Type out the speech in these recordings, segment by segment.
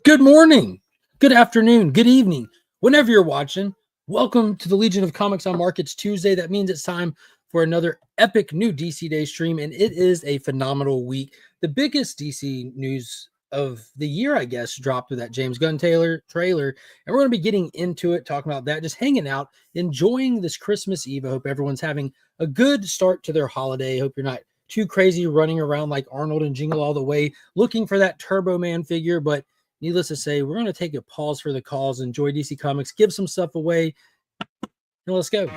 Good morning, good afternoon, good evening, whenever you're watching. Welcome to the Legion of Comics on Markets Tuesday. That means it's time for another epic new DC Day stream, and it is a phenomenal week. The biggest DC news of the year, I guess, dropped with that James Gunn trailer, and we're going to be getting into it, talking about that, just hanging out, enjoying this Christmas Eve. I hope everyone's having a good start to their holiday. I hope you're not too crazy running around like Arnold and Jingle All the Way looking for that Turbo Man figure, but needless to say, we're going to take a pause for the calls, enjoy DC Comics, give some stuff away, and let's go.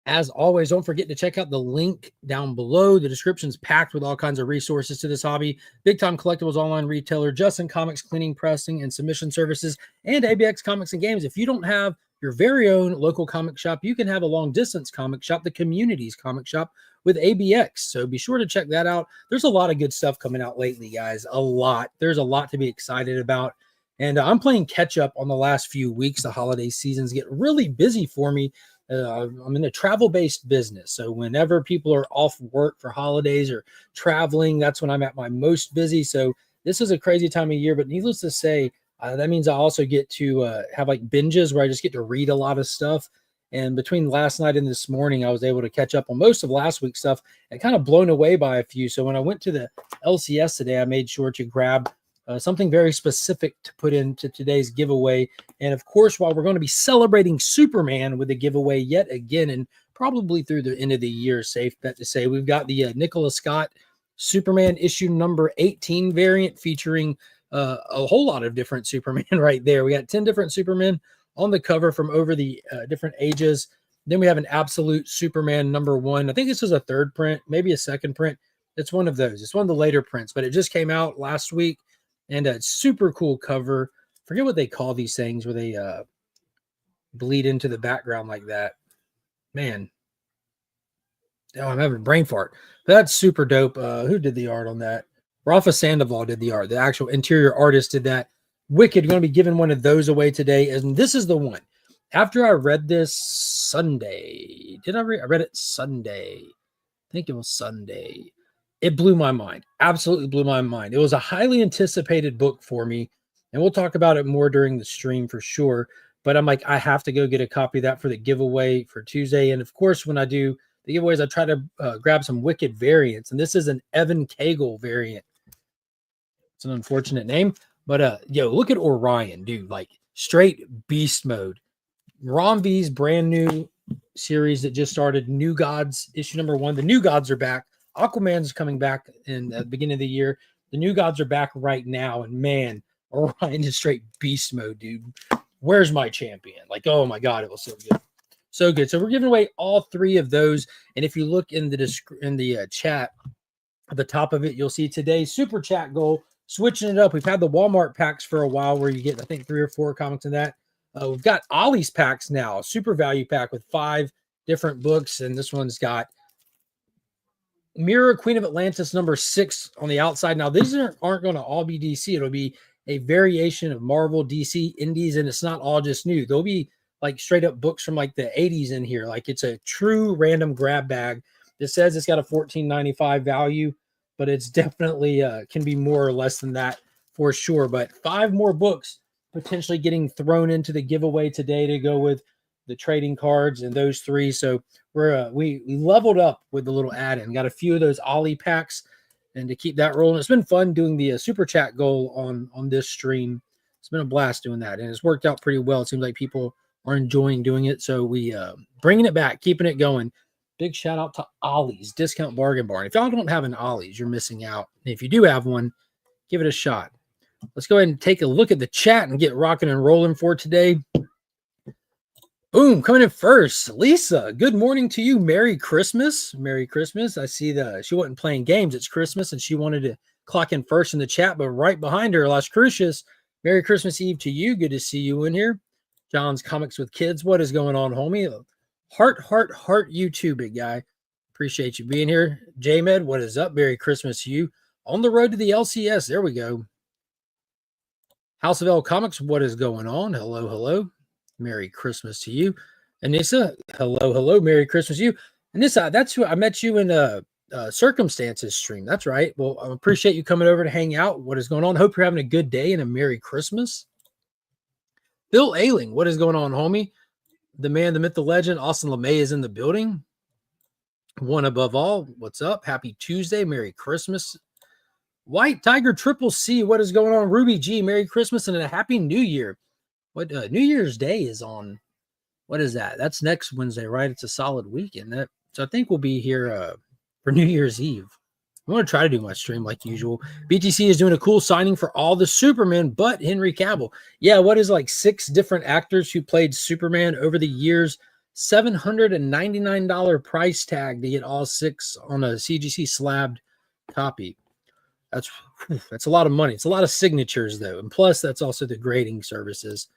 As always, don't forget to check out the link down below. The description's packed with all kinds of resources to this hobby. Big Time Collectibles online retailer, Justin Comics cleaning, pressing, and submission services, and ABX Comics and Games. If you don't have your very own local comic shop, you can have a long-distance comic shop, the Communities Comic Shop with ABX. So be sure to check that out. There's a lot of good stuff coming out lately, guys. A lot. There's a lot to be excited about. And I'm playing catch up on the last few weeks. The holiday seasons get really busy for me. I'm in a travel-based business, so whenever people are off work for holidays or traveling, that's when I'm at my most busy. So this is a crazy time of year, but needless to say, that means I also get to have like binges where I just get to read a lot of stuff. And between last night and this morning, I was able to catch up on most of last week's stuff and kind of blown away by a few. So when I went to the LCS today, I made sure to grab something very specific to put into today's giveaway. And of course, while we're going to be celebrating Superman with a giveaway yet again, and probably through the end of the year, safe bet to say, we've got the Nicholas Scott Superman issue number 18 variant featuring a whole lot of different Superman right there. We got 10 different Supermen on the cover from over the different ages. Then we have an absolute Superman number 1. I think this is a third print, maybe a second print. It's one of those. It's one of the later prints, but it just came out last week. And a super cool cover. Forget what they call these things where they bleed into the background like that. Man. Oh, I'm having a brain fart. But that's super dope. Who did the art on that? Rafa Sandoval did the art. The actual interior artist did that. Wicked. Going to be giving one of those away today. And this is the one. After I read this Sunday. I read it Sunday. I think it was Sunday. It blew my mind. Absolutely blew my mind. It was a highly anticipated book for me, and we'll talk about it more during the stream for sure. But I'm like, I have to go get a copy of that for the giveaway for Tuesday. And of course, when I do the giveaways, I try to grab some Wicked variants. And this is an Evan Cagle variant. It's an unfortunate name, but look at Orion, dude. Like straight beast mode. Ron V's brand new series that just started, New Gods issue number 1. The New Gods are back. Aquaman's coming back in the beginning of the year. The New Gods are back right now. And man, Orion is straight beast mode, dude. Where's my champion? Like, oh my God, it was so good. So good. So we're giving away all 3 of those. And if you look in the chat at the top of it, you'll see today's super chat goal, switching it up. We've had the Walmart packs for a while where you get, I think, 3 or 4 comics in that. We've got Ollie's packs now, a super value pack with 5 different books. And this one's got Mirror Queen of Atlantis number 6 on the outside. Now, these aren't going to all be DC. It'll be a variation of Marvel, DC, Indies, and it's not all just new. There'll be like straight up books from like the 80s in here. Like it's a true random grab bag that says it's got a $14.95 value, but it's definitely can be more or less than that for sure. But 5 more books potentially getting thrown into the giveaway today to go with the trading cards and those 3. So we leveled up with the little add-in. Got a few of those Ollie packs, and to keep that rolling, it's been fun doing the super chat goal on this stream. It's been a blast doing that, and it's worked out pretty well. It seems like people are enjoying doing it, so we bringing it back, keeping it going. Big shout out to Ollie's Discount Bargain Barn. If y'all don't have an Ollie's, you're missing out. And if you do have one, give it a shot. Let's go ahead and take a look at the chat and get rocking and rolling for today. Boom, coming in first, Lisa. Good morning to you. Merry Christmas. Merry Christmas. I see she wasn't playing games. It's Christmas, and she wanted to clock in first in the chat, but right behind her, Las Crucias. Merry Christmas Eve to you. Good to see you in here. John's Comics with Kids. What is going on, homie? Heart you, big guy. Appreciate you being here. J-Med, what is up? Merry Christmas to you. On the road to the LCS. There we go. House of L Comics, what is going on? Hello. Merry Christmas to you. Anissa, hello. Merry Christmas to you. And this, that's who I met you in circumstances stream. That's right. Well, I appreciate you coming over to hang out. What is going on? Hope you're having a good day and a Merry Christmas. Bill Ailing, what is going on, homie? The man, the myth, the legend, Austin LeMay is in the building. One above all, what's up? Happy Tuesday. Merry Christmas. White Tiger Triple C, what is going on? Ruby G, Merry Christmas and a Happy New Year. What New Year's Day is on? What is that? That's next Wednesday, right? It's a solid weekend. So I think we'll be here for New Year's Eve. I'm going to try to do my stream like usual. BTC is doing a cool signing for all the Superman but Henry Cavill. Yeah, what is like 6 different actors who played Superman over the years? $799 price tag to get all 6 on a CGC slabbed copy. That's a lot of money. It's a lot of signatures, though. And plus, that's also the grading services.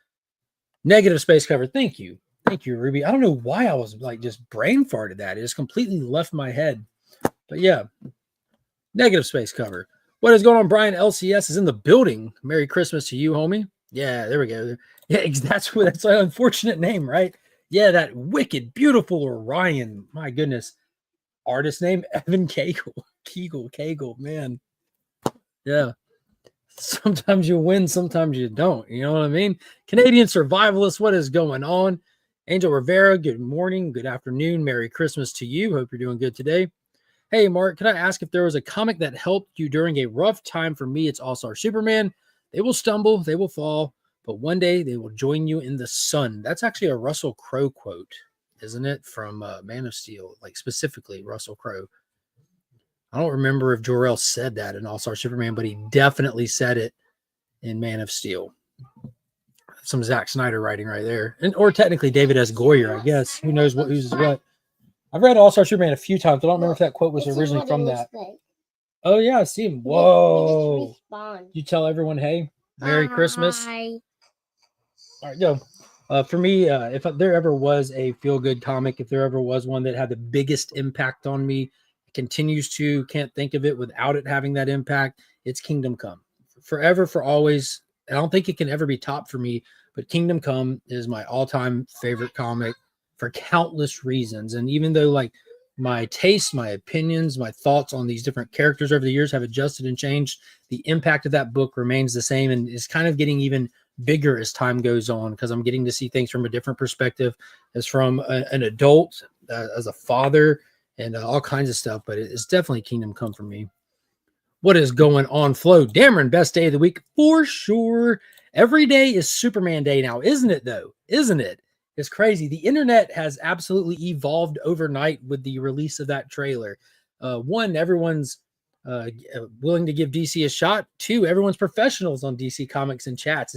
Negative space cover. Thank you. Thank you, Ruby. I don't know why I was like just brain farted that. It just completely left my head. But yeah, negative space cover. What is going on? Brian LCS is in the building. Merry Christmas to you, homie. Yeah, there we go. Yeah, that's an unfortunate name, right? Yeah, that wicked, beautiful Orion. My goodness. Artist name, Evan Kegel, man. Yeah. Sometimes you win, sometimes you don't. You know what I mean? Canadian survivalist, what is going on? Angel Rivera, good morning, good afternoon. Merry Christmas to you. Hope you're doing good today. Hey, Mark, can I ask if there was a comic that helped you during a rough time? For me, it's All-Star Superman. They will stumble, they will fall, but one day they will join you in the sun. That's actually a Russell Crowe quote, isn't it? From Man of Steel, like specifically Russell Crowe. I don't remember if Jor-El said that in All-Star Superman, but he definitely said it in Man of Steel. Some Zack Snyder writing right there. Or technically David S. Goyer, I guess. Who knows who's what. I've read All-Star Superman a few times. I don't remember if that quote was originally from that. Oh, yeah, I see him. Whoa. You tell everyone, hey, Merry Christmas. Hi. All right, go. For me, if there ever was a feel-good comic, if there ever was one that had the biggest impact on me, continues to, can't think of it without it having that impact, it's Kingdom Come. Forever, for always. I don't think it can ever be topped for me, but Kingdom Come is my all-time favorite comic for countless reasons. And even though like my taste, my opinions, my thoughts on these different characters over the years have adjusted and changed, the impact of that book remains the same and is kind of getting even bigger as time goes on, because I'm getting to see things from a different perspective, as from an adult, as a father, and all kinds of stuff. But it's definitely Kingdom Come for me. What is going on, Flo? Dameron, best day of the week for sure. Every day is Superman Day now, isn't it, though? Isn't it? It's crazy. The internet has absolutely evolved overnight with the release of that trailer. One, everyone's willing to give DC a shot. 2, everyone's professionals on DC Comics and chats.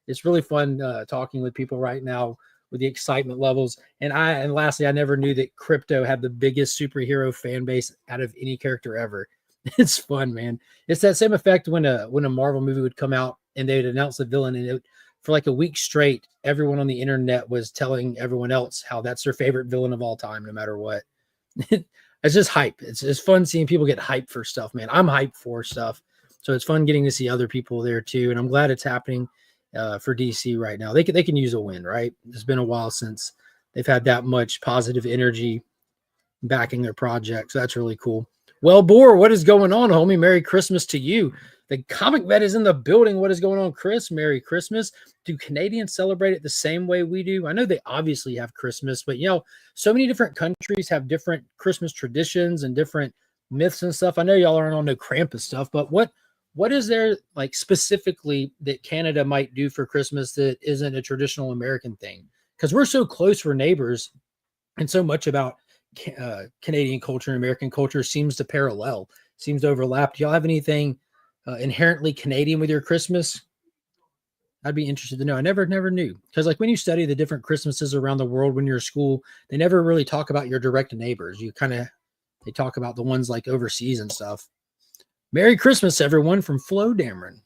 It's really fun talking with people right now with the excitement levels. And lastly, I never knew that Crypto had the biggest superhero fan base out of any character ever. It's fun, man. It's that same effect when a Marvel movie would come out and they would announce the villain, and for like a week straight, everyone on the internet was telling everyone else how that's their favorite villain of all time, no matter what. It's just hype. It's fun seeing people get hyped for stuff, man. I'm hyped for stuff. So it's fun getting to see other people there too. And I'm glad it's happening for DC right now. They can use a win, right? It's been a while since they've had that much positive energy backing their project. So that's really cool. Well, Boar, what is going on, homie? Merry Christmas to you. The comic vet is in the building. What is going on, Chris? Merry Christmas. Do Canadians celebrate it the same way we do? I know they obviously have Christmas, but so many different countries have different Christmas traditions and different myths and stuff. I know y'all aren't on no Krampus stuff, but what is there like specifically that Canada might do for Christmas that isn't a traditional American thing? Because we're so close, we're neighbors, and so much about Canadian culture and American culture seems to parallel, seems to overlap. Do y'all have anything inherently Canadian with your Christmas? I'd be interested to know. I never knew, because like when you study the different Christmases around the world when you're in school, they never really talk about your direct neighbors. They talk about the ones like overseas and stuff. Merry Christmas, everyone, from Flo Dameron.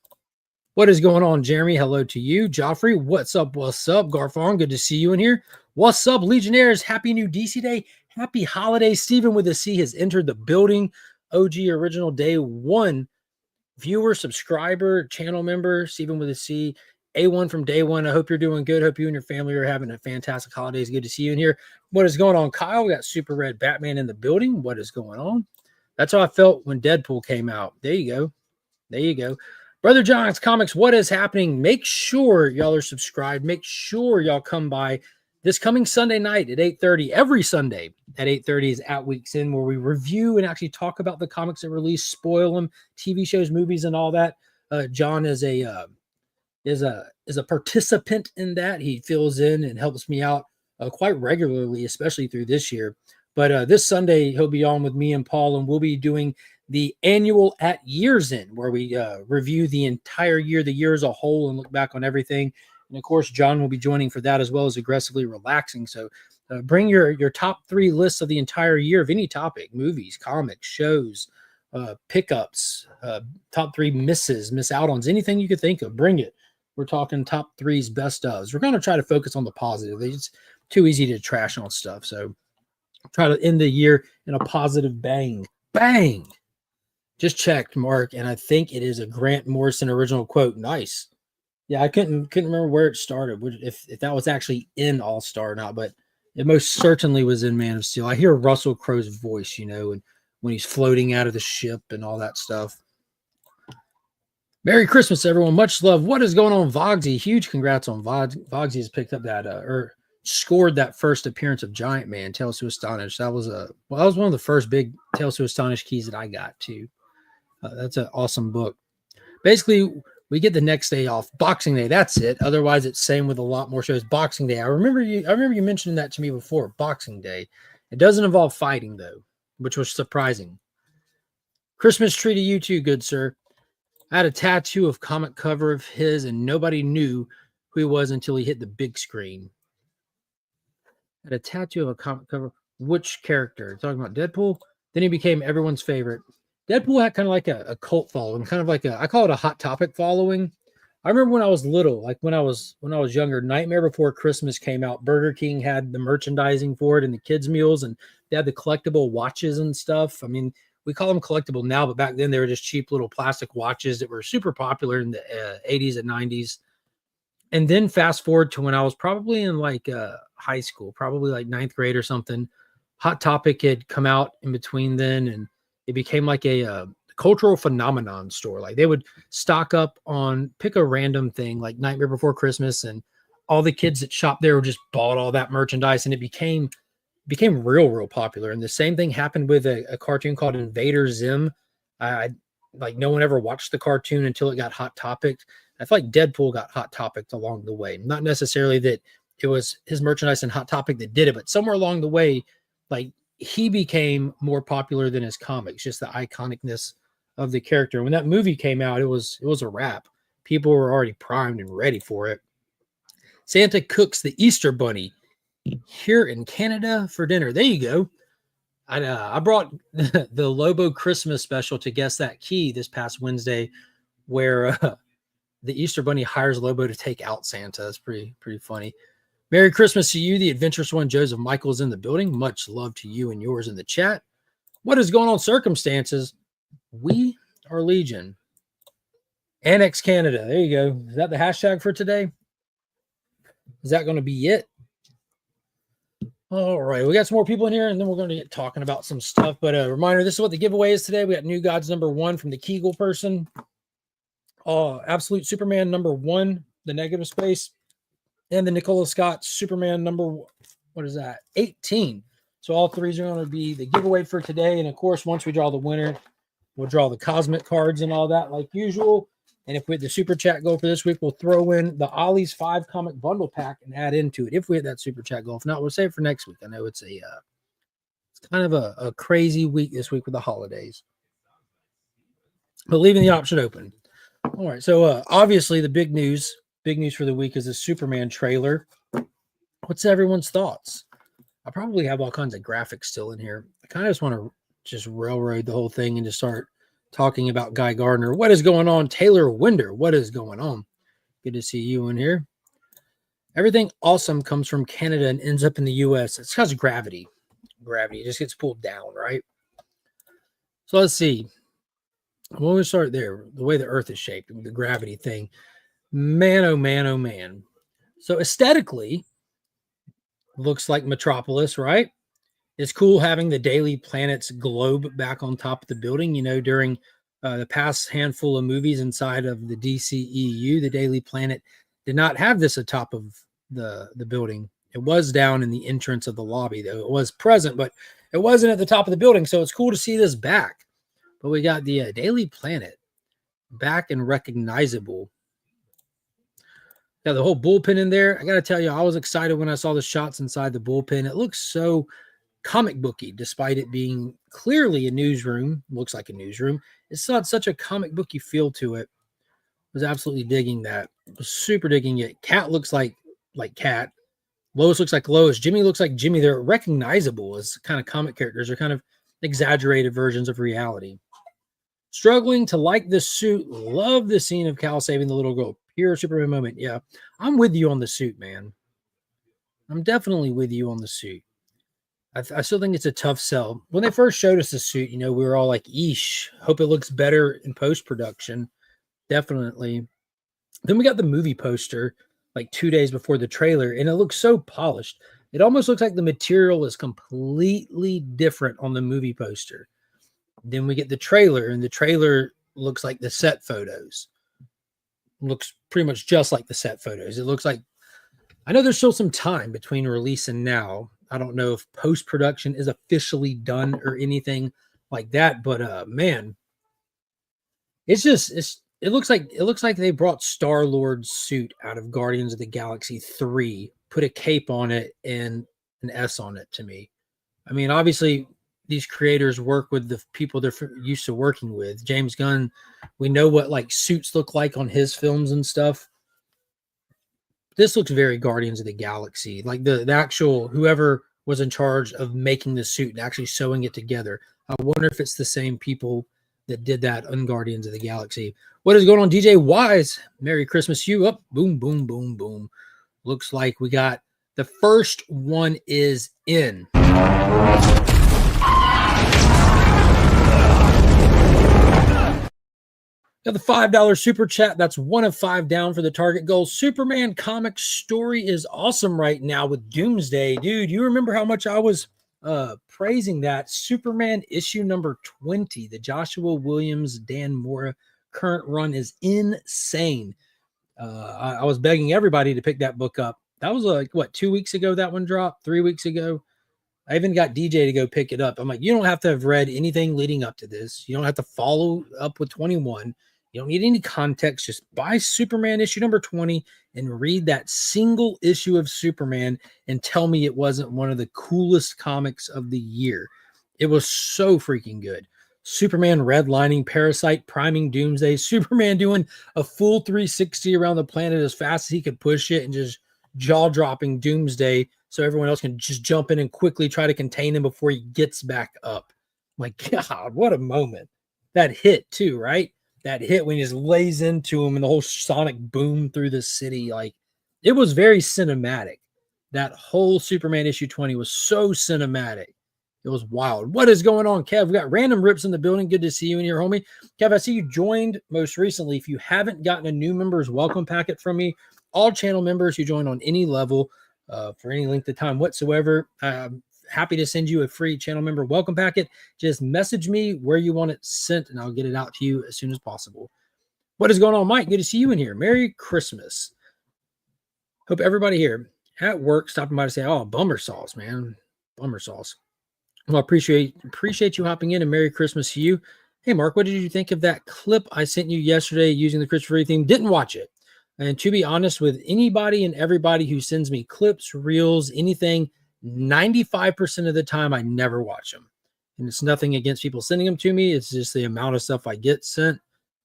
What is going on, Jeremy? Hello to you. Joffrey, what's up? What's up? Garfon, good to see you in here. What's up, Legionnaires? Happy new DC Day. Happy holiday. Stephen with a C has entered the building. OG original day one viewer, subscriber, channel member, Stephen with a C. A1 from day one. I hope you're doing good. Hope you and your family are having a fantastic holidays. Good to see you in here. What is going on, Kyle? We got Super Red Batman in the building. What is going on? That's how I felt when Deadpool came out. There you go. There you go. Brother John's Comics, what is happening? Make sure y'all are subscribed. Make sure y'all come by this coming Sunday night at 8:30. Every Sunday at 8:30 is At Weeks In, where we review and actually talk about the comics that release, spoil them, TV shows, movies, and all that. John is a participant in that. He fills in and helps me out quite regularly, especially through this year. But this Sunday, he'll be on with me and Paul, and we'll be doing the annual At Year's End, where we review the entire year, the year as a whole, and look back on everything. And of course, John will be joining for that, as well as Aggressively Relaxing. So bring your top 3 lists of the entire year of any topic: movies, comics, shows, pickups, top 3 miss out-ons, anything you could think of. Bring it. We're talking top 3's best ofs. We're going to try to focus on the positive. It's too easy to trash on stuff. So try to end the year in a positive bang. Bang! Just checked, Mark, and I think it is a Grant Morrison original quote. Nice. Yeah, I couldn't remember where it started, if that was actually in All-Star or not, but it most certainly was in Man of Steel. I hear Russell Crowe's voice, and when he's floating out of the ship and all that stuff. Merry Christmas, everyone. Much love. What is going on, Vogsy? Huge congrats on Vogsy has picked up that or scored that first appearance of Giant Man, Tales to Astonish. That was that was one of the first big Tales to Astonish keys that I got too. That's an awesome book. Basically, we get the next day off, Boxing Day. That's it. Otherwise, it's same with a lot more shows. Boxing Day. I remember you mentioning that to me before. Boxing Day. It doesn't involve fighting though, which was surprising. Christmas tree to you too, good sir. I had a tattoo of comic cover of his, and nobody knew who he was until he hit the big screen. I had a tattoo of a comic cover. Which character? Talking about Deadpool? Then he became everyone's favorite. Deadpool had kind of like a cult following, kind of like I call it a Hot Topic following. I remember when I was little, like when I was younger, Nightmare Before Christmas came out. Burger King had the merchandising for it and the kids' meals, and they had the collectible watches and stuff. I mean, we call them collectible now, but back then they were just cheap little plastic watches that were super popular in the 80s and 90s. And then fast forward to when I was probably in like high school, probably like 9th grade or something. Hot Topic had come out in between then, and it became like a cultural phenomenon store. Like they would stock up on, pick a random thing like Nightmare Before Christmas, and all the kids that shopped there just bought all that merchandise, and it became real popular. And the same thing happened with a cartoon called Invader Zim. Like no one ever watched the cartoon until it got Hot Topic. I feel like Deadpool got Hot Topic along the way. Not necessarily that it was his merchandise and Hot Topic that did it, but somewhere along the way, like he became more popular than his comics, just the iconicness of the character. When that movie came out, it was a wrap. People were already primed and ready for it. Santa cooks the Easter Bunny here in Canada for dinner. There you go. I brought the Lobo Christmas special to Guess That Key this past Wednesday, where the Easter Bunny hires Lobo to take out Santa. That's pretty funny. Merry Christmas to you, the adventurous one. Joseph Michael's in the building. Much love to you and yours in the chat. What is going on, circumstances? We are Legion. Annex Canada. There you go. Is that the hashtag for today? Is that going to be it? All right, we got some more people in here, and then we're going to get talking about some stuff. But a reminder, this is what the giveaway is today. We got New Gods #1 from the Kegel person. Absolute Superman #1, the negative space. And the Nicola Scott Superman what is that? 18. So all 3s are going to be the giveaway for today. And of course, once we draw the winner, we'll draw the cosmic cards and all that like usual. And if we hit the super chat goal for this week, we'll throw in the Ollie's 5 comic bundle pack and add into it if we hit that super chat goal. If not, we'll save it for next week. I know it's it's kind of a crazy week this week with the holidays, but leaving the option open. All right. So obviously the big news for the week is the Superman trailer. What's everyone's thoughts? I probably have all kinds of graphics still in here. I kind of just want to just railroad the whole thing and just start talking about Guy Gardner. What is going on? Taylor Winder, what is going on? Good to see you in here. Everything awesome comes from Canada and ends up in the U.S. It's because of gravity. Gravity just gets pulled down, right? So let's see. When we start there, the way the Earth is shaped, the gravity thing. Man, oh man, oh man. So aesthetically, looks like Metropolis, right? It's cool having the Daily Planet's globe back on top of the building. You know, during the past handful of movies inside of the DCEU, the Daily Planet did not have this atop of the building. It was down in the entrance of the lobby, though. It was present, but it wasn't at the top of the building. So it's cool to see this back. But we got the Daily Planet back and recognizable. Got the whole bullpen in there. I got to tell you, I was excited when I saw the shots inside the bullpen. It looks so comic booky, despite it being clearly a newsroom. Looks like a newsroom. It's not such a comic booky feel to it. I was absolutely digging that. I was super digging it. Cat looks like Cat. Lois looks like Lois. Jimmy looks like Jimmy. They're recognizable as kind of comic characters. They're kind of exaggerated versions of reality. Struggling to like this suit. Love the scene of Cal saving the little girl. Pure Superman moment. Yeah, I'm with you on the suit, man. I'm definitely with you on the suit. I still think it's a tough sell. When they first showed us the suit, you know, we were all like, eesh, hope it looks better in post-production. Definitely. Then we got the movie poster like 2 days before the trailer, and it looks so polished. It almost looks like the material is completely different on the movie poster. Then we get the trailer, and the trailer looks like the set photos. Looks pretty much just like the set photos. It looks like, I know there's still some time between release and now. I don't know if post-production is officially done or anything like that, but man, it looks like they brought Star-Lord's suit out of Guardians of the Galaxy 3, put a cape on it and an S on it to me. I mean, obviously these creators work with the people they're used to working with. James Gunn, we know what like suits look like on his films and stuff. This looks very Guardians of the Galaxy, like the actual whoever was in charge of making the suit and actually sewing it together. I wonder if it's the same people that did that on Guardians of the Galaxy. What is going on, DJ Wise? Merry Christmas, you up? Boom, boom, boom, boom. Looks like we got the first one is in. Got the $5 super chat. That's 1 of 5 down for the target goal. Superman comic story is awesome right now with Doomsday. Dude, you remember how much I was praising that? Superman issue number 20, the Joshua Williams, Dan Mora current run is insane. I was begging everybody to pick that book up. That was like, what, 2 weeks ago that one dropped? 3 weeks ago? I even got DJ to go pick it up. I'm like, you don't have to have read anything leading up to this. You don't have to follow up with 21. You don't need any context. Just buy Superman issue number 20 and read that single issue of Superman and tell me it wasn't one of the coolest comics of the year. It was so freaking good. Superman redlining Parasite, priming Doomsday, Superman doing a full 360 around the planet as fast as he could push it and just jaw-dropping Doomsday so everyone else can just jump in and quickly try to contain him before he gets back up. My God, what a moment. That hit too, right? That hit when he just lays into him and the whole sonic boom through the city. Like, it was very cinematic. That whole Superman issue 20 was so cinematic. It was wild. What is going on, Kev? We got random rips in the building. Good to see you in here, homie. Kev, I see you joined most recently. If you haven't gotten a new members welcome packet from me, all channel members who join on any level for any length of time whatsoever, happy to send you a free channel member welcome packet. Just message me where you want it sent, and I'll get it out to you as soon as possible. What is going on, Mike? Good to see you in here. Merry Christmas. Hope everybody here at work stopping by to say, oh, bummer sauce, man. Bummer sauce. Well, appreciate you hopping in, and Merry Christmas to you. Hey, Mark, what did you think of that clip I sent you yesterday using the Christopher Reeve theme? Didn't watch it. And to be honest, with anybody and everybody who sends me clips, reels, anything, 95% of the time, I never watch them. And it's nothing against people sending them to me. It's just the amount of stuff I get sent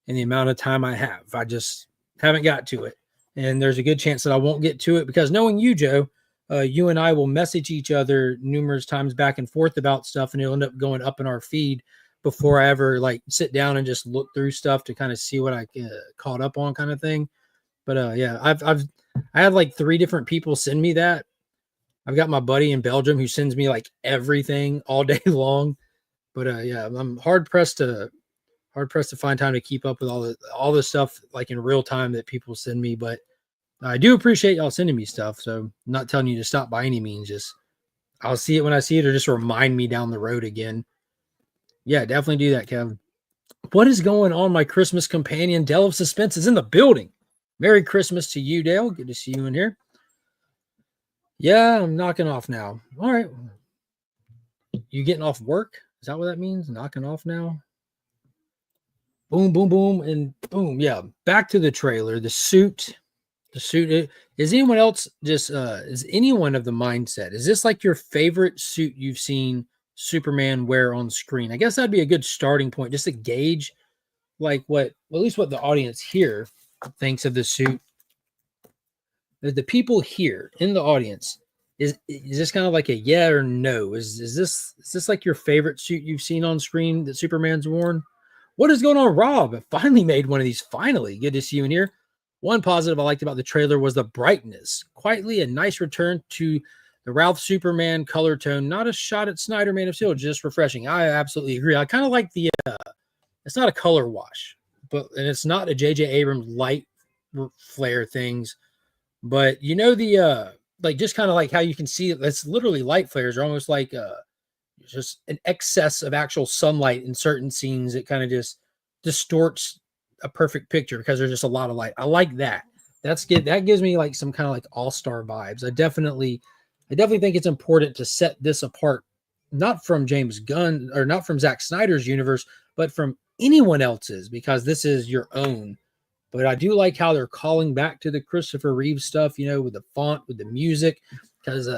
and the amount of time I have. I just haven't got to it. And there's a good chance that I won't get to it because knowing you, Joe, you and I will message each other numerous times back and forth about stuff, and it'll end up going up in our feed before I ever like sit down and just look through stuff to kind of see what I caught up on, kind of thing. But yeah, I had like 3 different people send me that. I've got my buddy in Belgium who sends me like everything all day long. But yeah, I'm hard pressed to hard pressed to find time to keep up with all the stuff like in real time that people send me. But I do appreciate y'all sending me stuff. So I'm not telling you to stop by any means. Just I'll see it when I see it, or just remind me down the road again. Yeah, definitely do that, Kevin. What is going on? My Christmas companion, Dale of Suspense, is in the building. Merry Christmas to you, Dale. Good to see you in here. Yeah, I'm knocking off now. All right. You getting off work? Is that what that means? Knocking off now? Boom, boom, boom, and boom. Yeah. Back to the trailer. The suit. The suit. Is anyone else just is anyone of the mindset? Is this like your favorite suit you've seen Superman wear on screen? I guess that'd be a good starting point just to gauge like at least what the audience here thinks of the suit. The people here in the audience, is this kind of like a yeah or no? Is this like your favorite suit you've seen on screen that Superman's worn? What is going on, Rob? I finally made one of these. Finally, good to see you in here. One positive I liked about the trailer was the brightness. Quietly, a nice return to the Ralph Superman color tone. Not a shot at Snyder Man of Steel, just refreshing. I absolutely agree. I kind of like the. It's not a color wash, and it's not a J.J. Abrams light flare things. But the like just kind of like how you can see it's literally light flares are almost like just an excess of actual sunlight in certain scenes. It kind of just distorts a perfect picture because there's just a lot of light. I like that. That's good. That gives me like some kind of like all-star vibes. I definitely think it's important to set this apart, not from James Gunn or not from Zack Snyder's universe, but from anyone else's, because this is your own. But I do like how they're calling back to the Christopher Reeve stuff, with the font, with the music, because,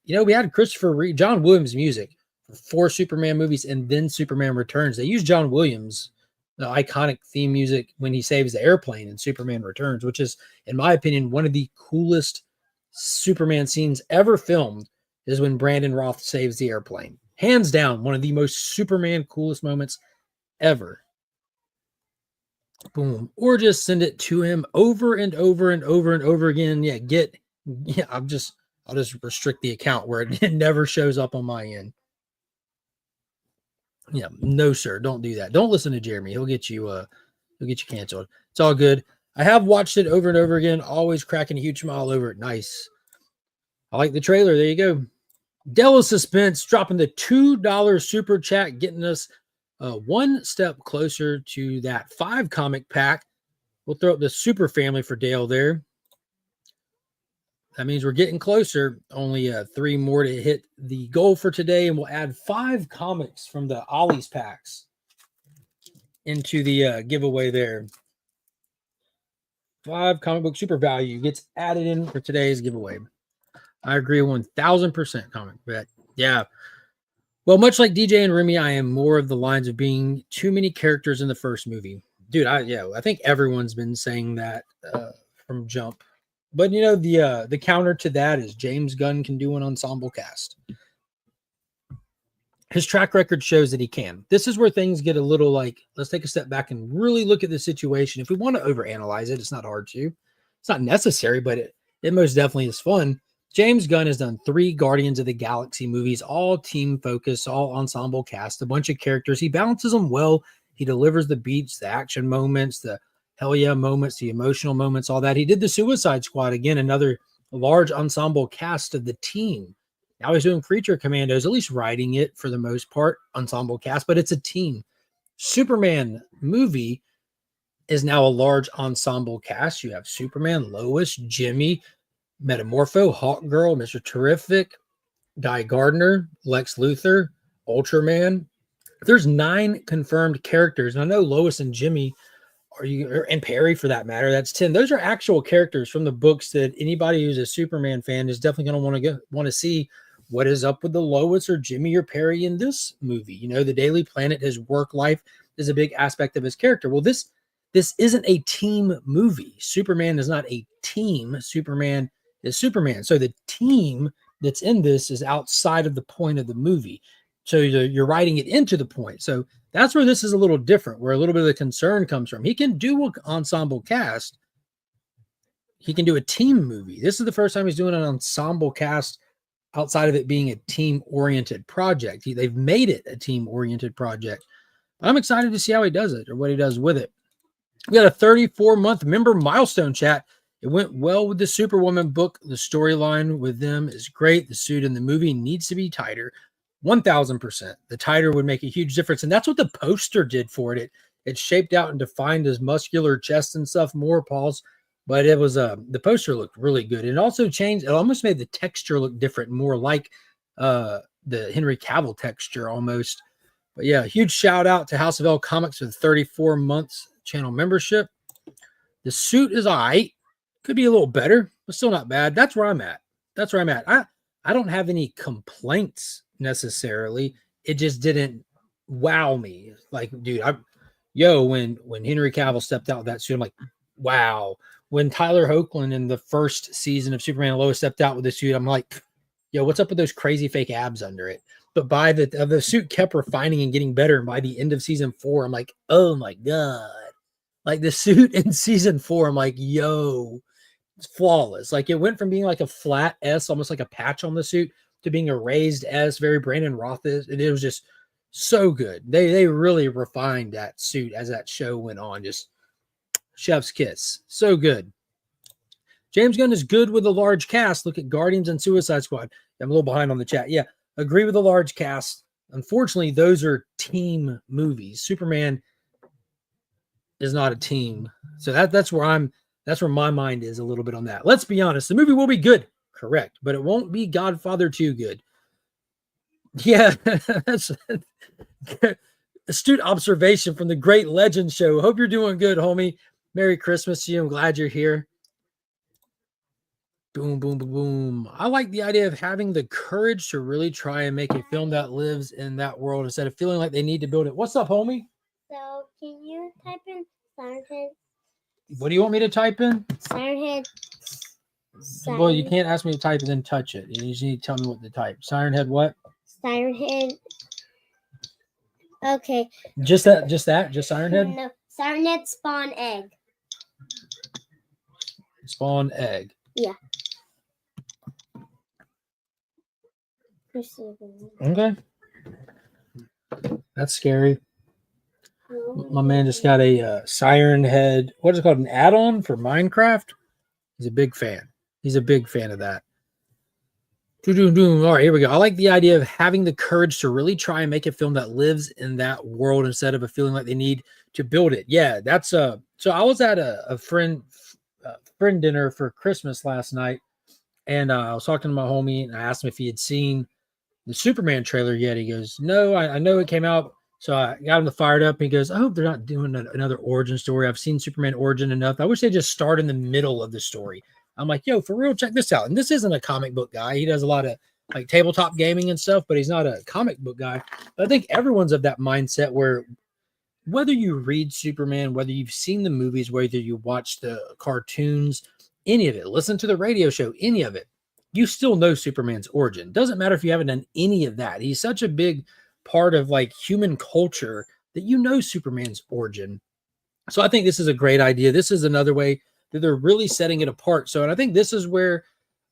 we had Christopher Reeve, John Williams music for 4 Superman movies, and then Superman Returns. They used John Williams, the iconic theme music when he saves the airplane in Superman Returns, which is, in my opinion, one of the coolest Superman scenes ever filmed is when Brandon Roth saves the airplane. Hands down, one of the most Superman coolest moments ever. Boom. Or just send it to him over and over and over and over again. I'll just restrict the account where it never shows up on my end. Yeah, no, sir. Don't do that. Don't listen to Jeremy. He'll get you canceled. It's all good. I have watched it over and over again, always cracking a huge smile over it. Nice. I like the trailer. There you go. Dell of Suspense dropping the $2 super chat, getting us one step closer to that 5 comic pack. We'll throw up the super family for Dale there. That means we're getting closer. Only 3 more to hit the goal for today, and we'll add 5 comics from the Ollie's packs into the giveaway there. 5 comic book super value gets added in for today's giveaway. I agree 1000% comic bet. Yeah. Well, much like DJ and Remy, I am more of the lines of being too many characters in the first movie. Dude, I think everyone's been saying that from jump. But the counter to that is James Gunn can do an ensemble cast. His track record shows that he can. This is where things get a little like, let's take a step back and really look at the situation. If we want to overanalyze it, it's not hard to. It's not necessary, but it most definitely is fun. James Gunn has done 3 Guardians of the Galaxy movies, all team focus, all ensemble cast, a bunch of characters. He balances them well. He delivers the beats, the action moments, the hell yeah moments, the emotional moments, all that. He did the Suicide Squad, again, another large ensemble cast of the team. Now he's doing Creature Commandos, at least writing it for the most part, ensemble cast, but it's a team. Superman movie is now a large ensemble cast. You have Superman, Lois, Jimmy, Metamorpho, Hawkgirl, Mr. Terrific, Guy Gardner, Lex Luthor, Ultraman. There's 9 confirmed characters. And I know Lois and Jimmy and Perry for that matter, that's 10. Those are actual characters from the books that anybody who's a Superman fan is definitely going to want to see what is up with the Lois or Jimmy or Perry in this movie. The Daily Planet, his work life is a big aspect of his character. Well, this isn't a team movie. Superman is not a team. Superman is Superman. So the team that's in this is outside of the point of the movie. So you're writing it into the point. So that's where this is a little different, where a little bit of the concern comes from. He can do an ensemble cast. He can do a team movie. This is the first time he's doing an ensemble cast outside of it being a team-oriented project. They've made it a team-oriented project. I'm excited to see how he does it or what he does with it. We got a 34-month member milestone chat. It went well with the Superwoman book. The storyline with them is great. The suit in the movie needs to be tighter. 1000%. The tighter would make a huge difference. And that's what the poster did for it. It shaped out and defined his muscular chest and stuff more, Paul's. But it was the poster looked really good. It also changed, it almost made the texture look different, more like the Henry Cavill texture almost. But yeah, huge shout out to House of L Comics for the 34 months channel membership. The suit is all right. Could be a little better, but still not bad. That's where I'm at. That's where I'm at. I don't have any complaints necessarily. It just didn't wow me. Like, dude, when Henry Cavill stepped out with that suit, I'm like, wow. When Tyler Hoechlin in the first season of Superman and Lois stepped out with the suit, I'm like, yo, what's up with those crazy fake abs under it? But by the suit kept refining and getting better. And by the end of season 4, I'm like, oh my God. Like the suit in season 4, I'm like, yo, it's flawless. Like it went from being like a flat S, almost like a patch on the suit, to being a raised S, very Brandon Roth is. And it was just so good. They really refined that suit as that show went on. Just chef's kiss. So good. James Gunn is good with a large cast. Look at Guardians and Suicide Squad. I'm a little behind on the chat. Yeah, agree with a large cast. Unfortunately, those are team movies. Superman is not a team. So that's where my mind is a little bit on that. Let's be honest. The movie will be good, correct, but it won't be Godfather 2 good. Yeah, that's astute observation from the Great Legend Show. Hope you're doing good, homie. Merry Christmas to you. I'm glad you're here. Boom, boom, boom, boom. I like the idea of having the courage to really try and make a film that lives in that world instead of feeling like they need to build it. What's up, homie? So, can you type in Siren Head? What do you want me to type in? Siren Head. Well, you can't ask me to type and then touch it. You just need to tell me what to type. Siren Head what? Siren Head. Okay. Just Siren Head? No, Siren Head spawn egg. Spawn egg. Yeah. Okay. That's scary. My man just got a Siren Head. What is it called? An add-on for Minecraft? He's a big fan. He's a big fan of that. All right, here we go. I like the idea of having the courage to really try and make a film that lives in that world instead of a feeling like they need to build it. Yeah, that's so I was at a friend dinner for Christmas last night, and I was talking to my homie, and I asked him if he had seen the Superman trailer yet. He goes, no, I know it came out. So I got him fired up. And he goes, I hope they're not doing another origin story. I've seen Superman origin enough. I wish they just start in the middle of the story. I'm like, yo, for real, check this out. And this isn't a comic book guy. He does a lot of like tabletop gaming and stuff, but he's not a comic book guy. But I think everyone's of that mindset where whether you read Superman, whether you've seen the movies, whether you watch the cartoons, any of it, listen to the radio show, any of it, you still know Superman's origin. Doesn't matter if you haven't done any of that. He's such a big part of like human culture that you know Superman's origin. So I think this is a great idea. This is another way that they're really setting it apart. So, and I think this is where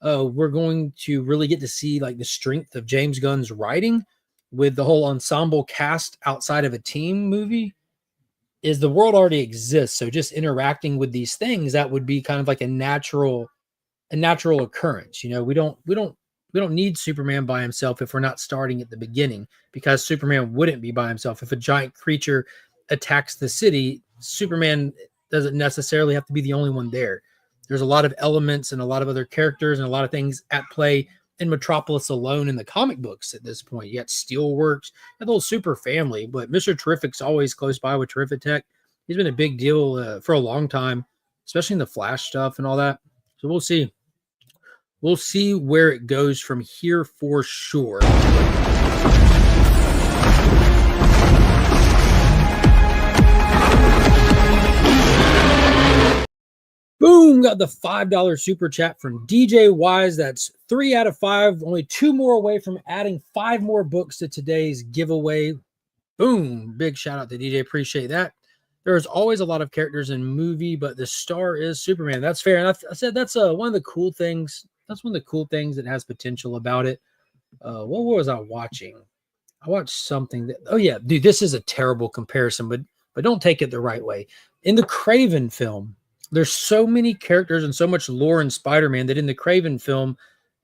we're going to really get to see like the strength of James Gunn's writing with the whole ensemble cast outside of a team movie. Is the world already exists. So just interacting with these things, that would be kind of like a natural occurrence. You know, we don't need Superman by himself if we're not starting at the beginning, because Superman wouldn't be by himself. If a giant creature attacks the city, Superman doesn't necessarily have to be the only one there. There's a lot of elements and a lot of other characters and a lot of things at play in Metropolis alone in the comic books at this point. You got Steelworks, the whole super family, but Mr. Terrific's always close by with Terrific Tech. He's been a big deal for a long time, especially in the Flash stuff and all that. So we'll see. We'll see where it goes from here for sure. Boom, got the $5 super chat from DJ Wise. That's 3 out of 5. Only 2 more away from adding 5 more books to today's giveaway. Boom, big shout out to DJ. Appreciate that. There's always a lot of characters in movie, but the star is Superman. That's fair. And I said that's one of the cool things. That's one of the cool things that has potential about it. What was I watching? I watched something that, oh yeah, dude, this is a terrible comparison, but don't take it the right way. In the Craven film, there's so many characters and so much lore in Spider-Man that in the Craven film,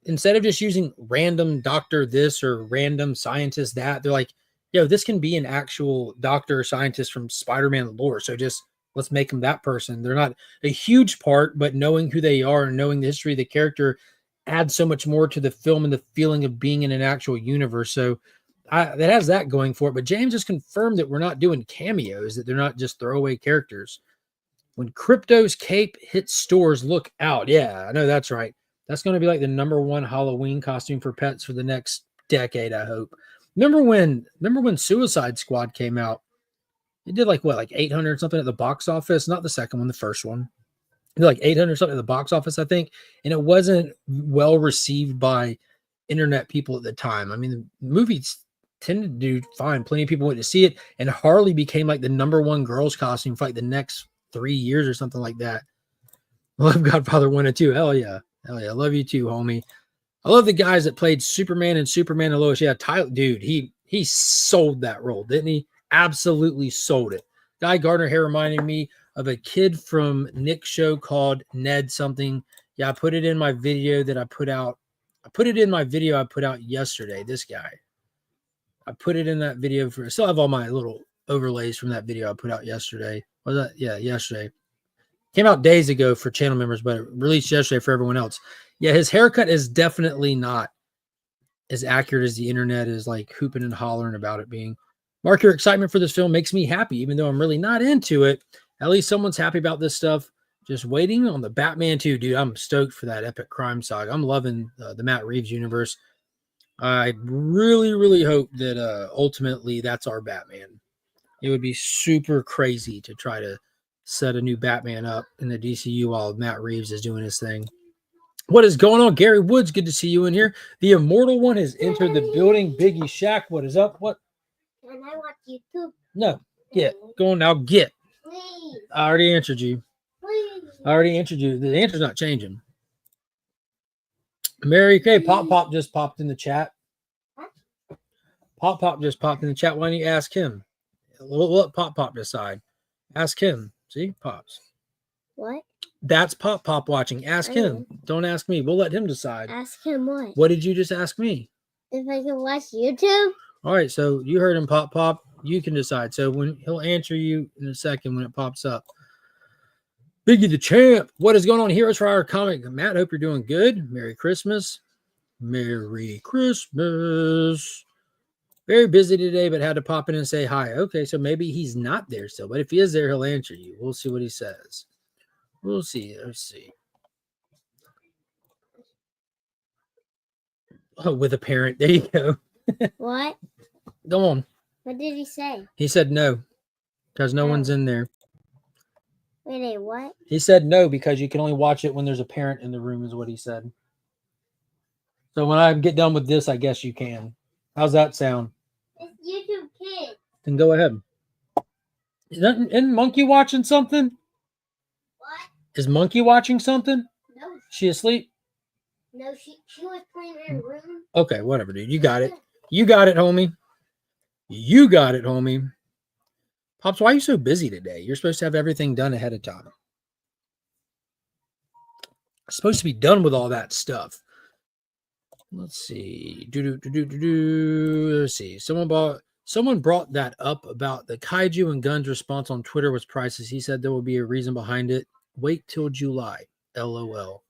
instead of just using random doctor this or random scientist that, they're like, yo, this can be an actual doctor or scientist from Spider-Man lore. So just let's make them that person. They're not a huge part, but knowing who they are and knowing the history of the character adds so much more to the film and the feeling of being in an actual universe. So that has that going for it. But James has confirmed that we're not doing cameos, that they're not just throwaway characters. When Crypto's cape hits stores, look out. Yeah, I know that's right. That's going to be like the #1 Halloween costume for pets for the next decade, I hope. Remember when Suicide Squad came out? It did like 800 something at the box office, not the second one, the first one. It did like 800 something at the box office, I think, and it wasn't well received by internet people at the time. I mean, the movies tended to do fine. Plenty of people went to see it, and Harley became like the #1 girls costume for like the next 3 years or something like that. I love Godfather 1 and 2. Hell yeah. Hell yeah. I love you too, homie. I love the guys that played Superman and Superman and Lois. Yeah, Tyler, dude, he sold that role, didn't he? Absolutely sold it. Guy Gardner here reminding me of a kid from Nick's show called Ned something. Yeah, I put it in my video that I put out. I put it in my video I put out yesterday. This guy. I put it in that video for. I still have all my little overlays from that video I put out yesterday. Was that? Yeah, yesterday. Came out days ago for channel members, but it released yesterday for everyone else. Yeah, his haircut is definitely not as accurate as the internet is like hooping and hollering about it being. Mark, your excitement for this film makes me happy, even though I'm really not into it. At least someone's happy about this stuff. Just waiting on the Batman 2, dude. I'm stoked for that epic crime saga. I'm loving the Matt Reeves universe. I really, really hope that ultimately that's our Batman. It would be super crazy to try to set a new Batman up in the DCU while Matt Reeves is doing his thing. What is going on, Gary Woods? Good to see you in here. The Immortal One has entered the building. Biggie Shack, what is up? What? Can I watch YouTube? No. Get. Go on now. Get. Please. I already answered you. Please. I already answered you. The answer's not changing. Mary Kay, Pop Pop just popped in the chat. Pop Pop just popped in the chat. Why don't you ask him? We'll let Pop Pop decide. Ask him. See? Pops. What? That's Pop Pop watching. Ask him. Don't ask me. We'll let him decide. Ask him what? What did you just ask me? If I can watch YouTube? All right, so you heard him, Pop Pop. You can decide. So when he'll answer you in a second when it pops up. Biggie the Champ. What is going on, Heroes for Our Comic? Matt, hope you're doing good. Merry Christmas. Merry Christmas. Very busy today, but had to pop in and say hi. Okay, so maybe he's not there still, but if he is there, he'll answer you. We'll see what he says. We'll see. Let's see. Oh, with a parent. There you go. What? Go on. What did he say? He said no, because no one's in there. Wait, what? He said no, because you can only watch it when there's a parent in the room, is what he said. So when I get done with this, I guess you can. How's that sound? It's YouTube Kids. Then go ahead. Isn't Monkey watching something? What? Is Monkey watching something? No. She asleep? No, she was playing in her room. Okay, whatever, dude. You got it. You got it, homie. You got it, homie. Pops, why are you so busy today? You're supposed to have everything done ahead of time. Supposed to be done with all that stuff. Let's see. Let's see. Someone brought that up about the Kaiju and Guns response on Twitter was priceless. He said there will be a reason behind it. Wait till July. LOL.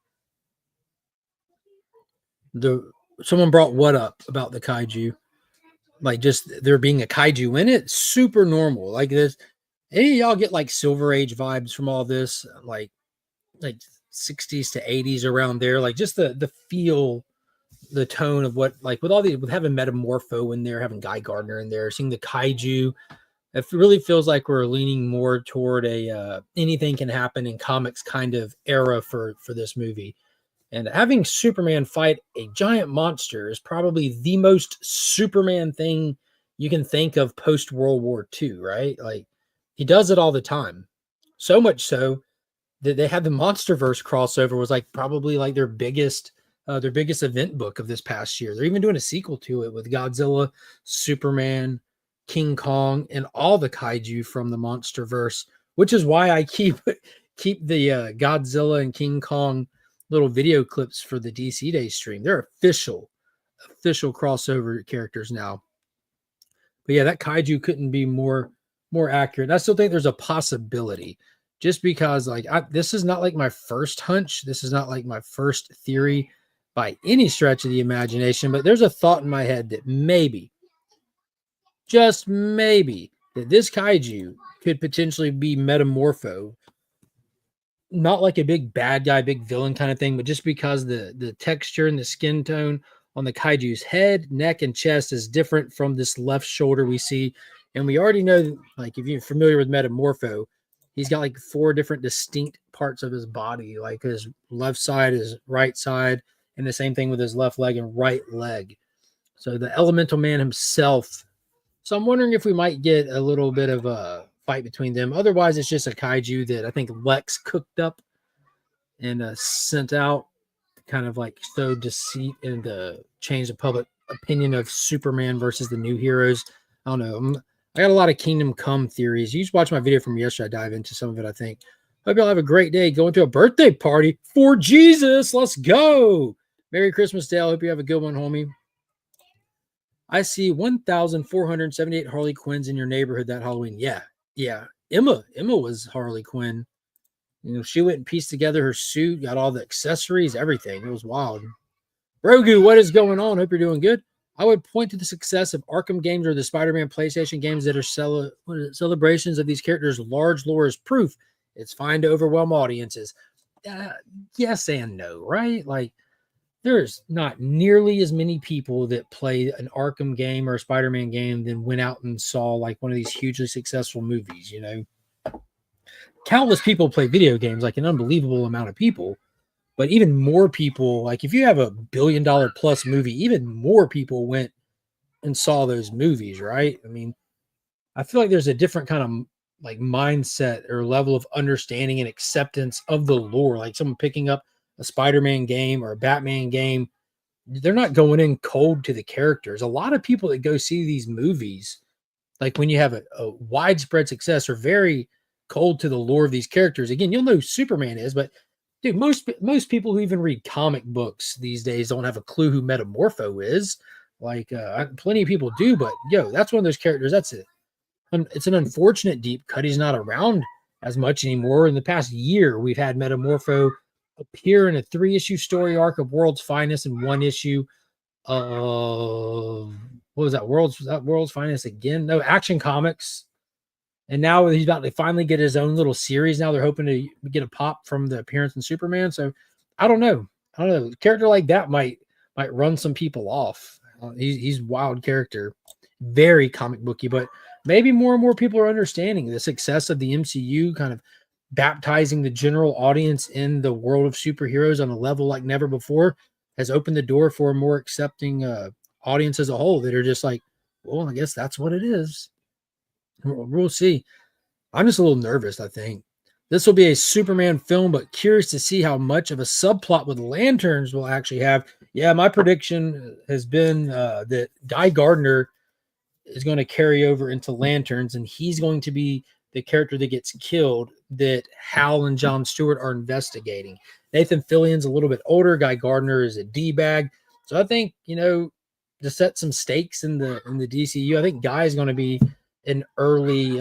Someone brought what up about the Kaiju? Like just there being a Kaiju in it? Super normal. Like this. Any of y'all get like Silver Age vibes from all this? Like 60s to 80s around there. Like just the feel, the tone of what, like with all these, with having Metamorpho in there, having Guy Gardner in there, seeing the Kaiju, it really feels like we're leaning more toward a anything can happen in comics kind of era for this movie. And having Superman fight a giant monster is probably the most Superman thing you can think of post World War II, right? Like he does it all the time. So much so that they had the Monsterverse crossover was like probably like their biggest their biggest event book of this past year. They're even doing a sequel to it with Godzilla, Superman, King Kong, and all the kaiju from the MonsterVerse, which is why I keep the Godzilla and King Kong little video clips for the DC Day stream. They're official crossover characters now. But yeah, that kaiju couldn't be more accurate. I still think there's a possibility, just because like this is not like my first hunch. This is not like my first theory by any stretch of the imagination. But there's a thought in my head that maybe, just maybe, that this kaiju could potentially be Metamorpho, not like a big bad guy, big villain kind of thing, but just because the texture and the skin tone on the kaiju's head, neck, and chest is different from this left shoulder we see. And we already know, like, if you're familiar with Metamorpho, he's got like 4 different distinct parts of his body, like his left side, his right side, and the same thing with his left leg and right leg. So the Elemental Man himself. So I'm wondering if we might get a little bit of a fight between them. Otherwise, it's just a kaiju that I think Lex cooked up and sent out, kind of like sow deceit and change the public opinion of Superman versus the new heroes. I don't know. I got a lot of Kingdom Come theories. You just watch my video from yesterday. I dive into some of it, I think. Hope y'all have a great day going to a birthday party for Jesus. Let's go. Merry Christmas, Dale. Hope you have a good one, homie. I see 1,478 Harley Quinns in your neighborhood that Halloween. Yeah. Emma was Harley Quinn. You know, she went and pieced together her suit, got all the accessories, everything. It was wild. Rogu, what is going on? Hope you're doing good. I would point to the success of Arkham games or the Spider-Man PlayStation games that are celebrations of these characters' large lore as proof. It's fine to overwhelm audiences. Yes and no, right? Like, there's not nearly as many people that play an Arkham game or a Spider-Man game than went out and saw like one of these hugely successful movies, you know. Countless people play video games, like an unbelievable amount of people, but even more people, like if you have a $1 billion plus movie, even more people went and saw those movies, right? I mean, I feel like there's a different kind of like mindset or level of understanding and acceptance of the lore. Like someone picking up a Spider-Man game or a Batman game, they're not going in cold to the characters. A lot of people that go see these movies, like when you have a widespread success, are very cold to the lore of these characters. Again, you'll know who Superman is, but dude, most people who even read comic books these days don't have a clue who Metamorpho is. Like plenty of people do, but yo, that's one of those characters. That's it. It's an unfortunate deep cut. He's not around as much anymore. In the past year, we've had Metamorpho appear in a 3-issue story arc of World's Finest and 1 issue of what was that? World's Finest again? No, Action Comics. And now he's about to finally get his own little series. Now they're hoping to get a pop from the appearance in Superman. So I don't know. A character like that might run some people off. He's a wild character, very comic booky, but maybe more and more people are understanding the success of the MCU, kind of baptizing the general audience in the world of superheroes on a level like never before, has opened the door for a more accepting audience as a whole that are just like, well, I guess that's what it is. We'll see. I'm just a little nervous, I think. This will be a Superman film, but curious to see how much of a subplot with lanterns we'll actually have. Yeah, my prediction has been that Guy Gardner is going to carry over into Lanterns, and he's going to be the character that gets killed that Hal and John Stewart are investigating. Nathan Fillion's a little bit older. Guy Gardner is a D-bag. So I think, you know, to set some stakes in the DCU, I think Guy is going to be an early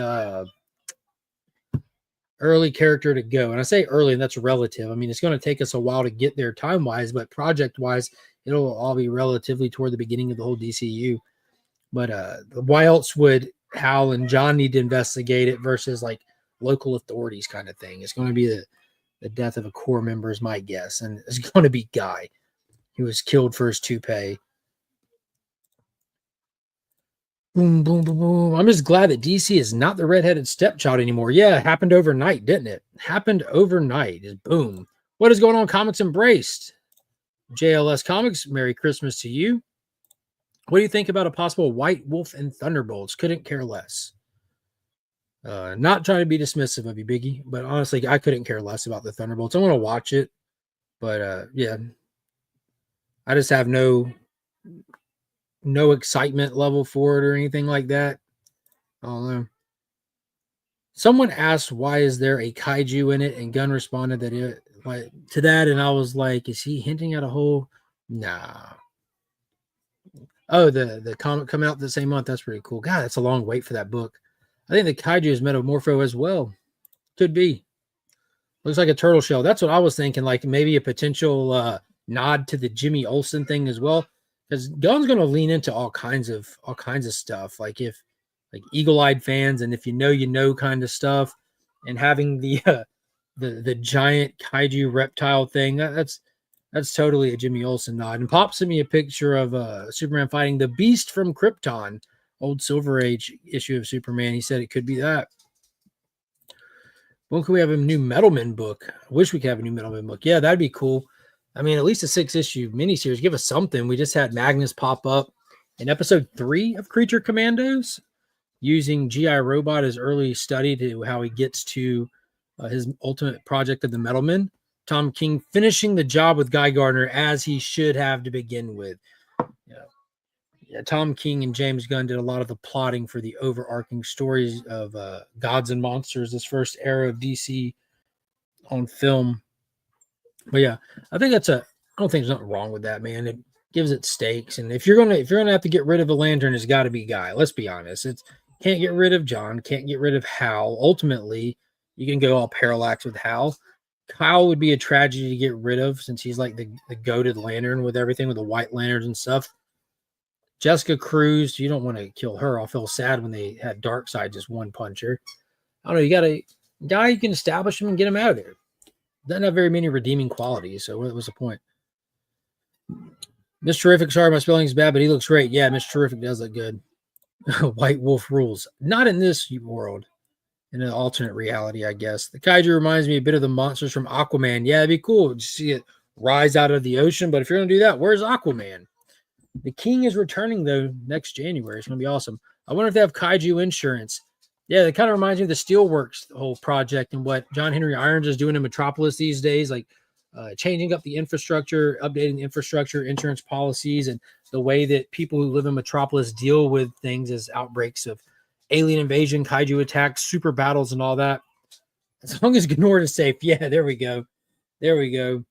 character to go. And I say early, and that's relative. I mean, it's going to take us a while to get there time-wise, but project-wise, it'll all be relatively toward the beginning of the whole DCU. But why else would Hal and John need to investigate it versus like local authorities kind of thing? It's going to be the death of a core member is my guess. And it's going to be Guy. He was killed for his toupee. Boom, boom, boom, boom. I'm just glad that DC is not the redheaded stepchild anymore. Yeah, it happened overnight, didn't it? Happened overnight. Just boom. What is going on, Comics Embraced? JLS Comics, Merry Christmas to you. What do you think about a possible White Wolf and Thunderbolts? Couldn't care less. Not trying to be dismissive of you, Biggie, but honestly, I couldn't care less about the Thunderbolts. I want to watch it, but yeah. I just have no excitement level for it or anything like that. I don't know. Someone asked, why is there a kaiju in it? And Gunn responded that to that. And I was like, is he hinting at a whole? Nah. Oh, the comic coming out the same month. That's pretty cool. God, that's a long wait for that book. I think the kaiju is Metamorpho as well. Could be. Looks like a turtle shell. That's what I was thinking. Like maybe a potential nod to the Jimmy Olsen thing as well. Because Gunn's going to lean into all kinds of stuff. Like eagle-eyed fans, and if you know kind of stuff, and having the giant kaiju reptile thing. That's totally a Jimmy Olsen nod. And Pop sent me a picture of Superman fighting the Beast from Krypton, old Silver Age issue of Superman. He said it could be that. When can we have a new Metalman book? I wish we could have a new Metalman book. Yeah, that'd be cool. I mean, at least a 6-issue miniseries. Give us something. We just had Magnus pop up in episode 3 of Creature Commandos, using G.I. Robot as early study to how he gets to his ultimate project of the Metalman. Tom King finishing the job with Guy Gardner as he should have to begin with. Yeah, Tom King and James Gunn did a lot of the plotting for the overarching stories of Gods and Monsters, this first era of DC on film. But yeah, I think I don't think there's nothing wrong with that, man. It gives it stakes. And if you're gonna have to get rid of the Lantern, it's got to be Guy. Let's be honest. Can't get rid of John, can't get rid of Hal. Ultimately, you can go all Parallax with Hal. Kyle would be a tragedy to get rid of since he's like the goated Lantern with everything, with the White Lanterns and stuff. Jessica Cruz, you don't want to kill her. I'll feel sad when they had Darkseid just one puncher. I don't know. You got a guy you can establish him and get him out of there. Doesn't have very many redeeming qualities, so what was the point? Mr. Terrific, sorry my spelling is bad, but he looks great. Yeah, Mr. Terrific does look good. White Wolf rules. Not in this world. In an alternate reality, I guess. The kaiju reminds me a bit of the monsters from Aquaman. Yeah, it'd be cool to see it rise out of the ocean, but if you're going to do that, where's Aquaman? The King is returning, though, next January. It's going to be awesome. I wonder if they have kaiju insurance. Yeah, that kind of reminds me of the Steelworks whole project and what John Henry Irons is doing in Metropolis these days, like changing up the infrastructure, updating the infrastructure, insurance policies, and the way that people who live in Metropolis deal with things as outbreaks of alien invasion, kaiju attacks, super battles, and all that. As long as Gnord is safe. Yeah, there we go. There we go.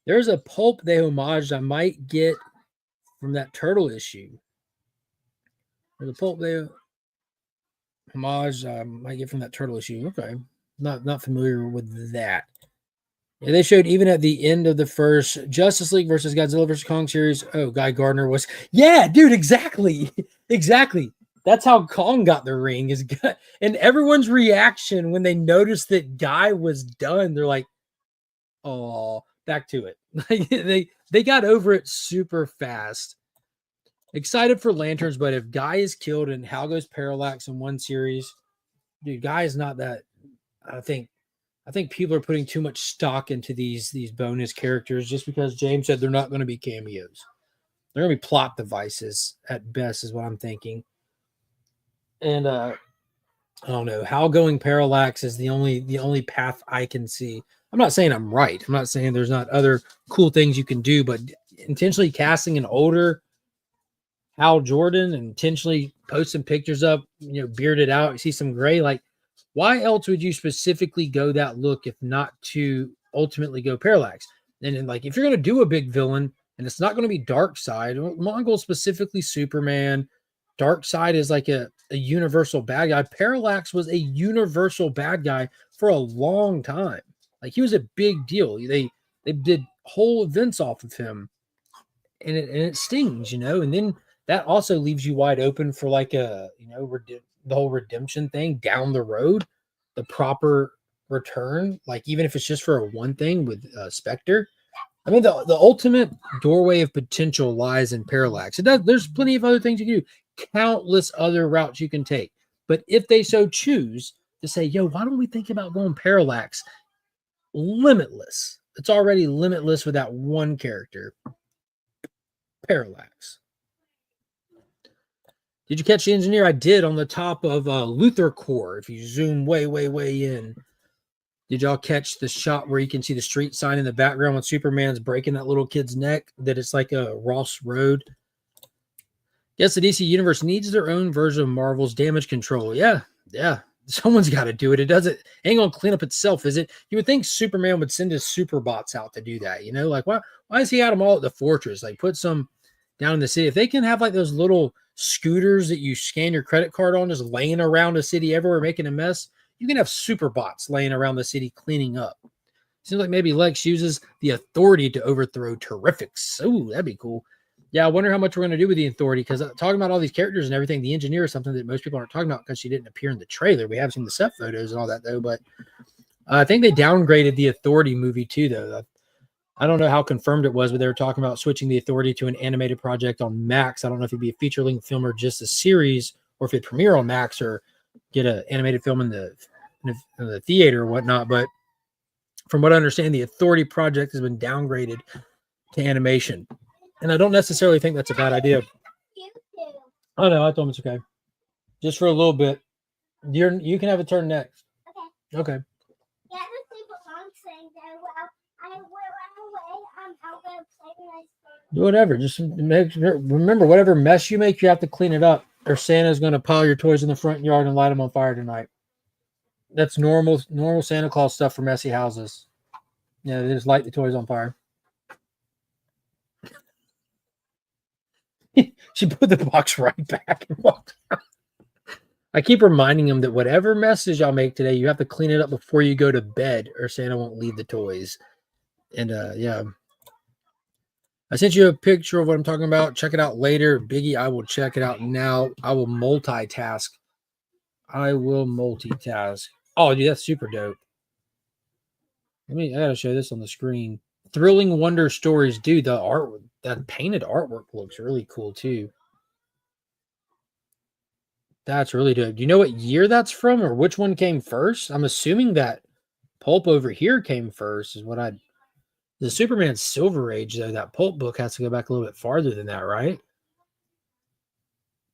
There's a pulp they homaged I might get from that turtle issue. There's a pulp they homage I might get from that turtle issue. Okay. Not familiar with that. Yeah, they showed even at the end of the first Justice League versus Godzilla versus Kong series. Oh, Guy Gardner was. Yeah, dude, exactly. Exactly. That's how Kong got the ring. And everyone's reaction when they noticed that Guy was done, they're like, oh, back to it. They got over it super fast. Excited for Lanterns, but if Guy is killed and Hal goes Parallax in one series, dude, Guy is not that. I think people are putting too much stock into these bonus characters just because James said they're not going to be cameos. They're going to be plot devices at best, is what I'm thinking. And I don't know. Hal going Parallax is the only path I can see. I'm not saying I'm right. I'm not saying there's not other cool things you can do, but intentionally casting an older Hal Jordan and intentionally posting pictures up, bearded out, you see some gray, like, why else would you specifically go that look if not to ultimately go Parallax? And then, like, if you're going to do a big villain and it's not going to be Darkseid, Mongol specifically Superman, Darkseid is like a universal bad guy. Parallax was a universal bad guy for a long time. Like, he was a big deal. They did whole events off of him, and it stings, and then that also leaves you wide open for like the whole redemption thing down the road, the proper return, like even if it's just for a one thing with Spectre. I mean, the ultimate doorway of potential lies in Parallax. There's plenty of other things you can do, countless other routes you can take. But if they so choose to say, yo, why don't we think about going Parallax? Limitless. It's already limitless with that one character. Parallax. Did you catch the engineer? I did, on the top of Luthor Core. If you zoom way in, Did y'all catch the shot where you can see the street sign in the background when Superman's breaking that little kid's neck? That it's like a Ross Road. Yes, the DC universe needs their own version of Marvel's damage control. Yeah. Someone's got to do it. It doesn't ain't gonna clean up itself, is it? You would think Superman would send his super bots out to do that. Like why is he out them all at the fortress? Like put some down in the city. If they can have like those little scooters that you scan your credit card on, just laying around the city everywhere, making a mess, you can have super bots laying around the city cleaning up. Seems like maybe Lex uses the authority to overthrow Terrifics. Oh, that'd be cool. Yeah, I wonder how much we're going to do with the authority, because talking about all these characters and everything, the engineer is something that most people aren't talking about because she didn't appear in the trailer. We have seen the set photos and all that, though, but I think they downgraded the authority movie, too, though. I don't know how confirmed it was, but they were talking about switching the authority to an animated project on Max. I don't know if it'd be a feature-length film or just a series, or if it'd premiere on Max or get an animated film in the theater or whatnot, but from what I understand, the authority project has been downgraded to animation. And I don't necessarily think that's a bad idea. Oh, no, I told him it's okay. Just for a little bit. You can have a turn next. Okay. Yeah, the super long saying that I will away. I'll go play with my Do whatever. Just remember, whatever mess you make, you have to clean it up, or Santa's going to pile your toys in the front yard and light them on fire tonight. That's normal Santa Claus stuff for messy houses. Yeah, they just light the toys on fire. She put the box right back and walked out. I keep reminding him that whatever message y'all make today, you have to clean it up before you go to bed, or Santa won't leave the toys. And yeah, I sent you a picture of what I'm talking about. Check it out later, Biggie. I will check it out now. I will multitask. Oh, dude, that's super dope. I gotta show this on the screen. Thrilling Wonder Stories, dude. That painted artwork looks really cool too. That's really dope. Do you know what year that's from, or which one came first? I'm assuming that Pulp over here came first. The Superman Silver Age, though. That Pulp book has to go back a little bit farther than that, right?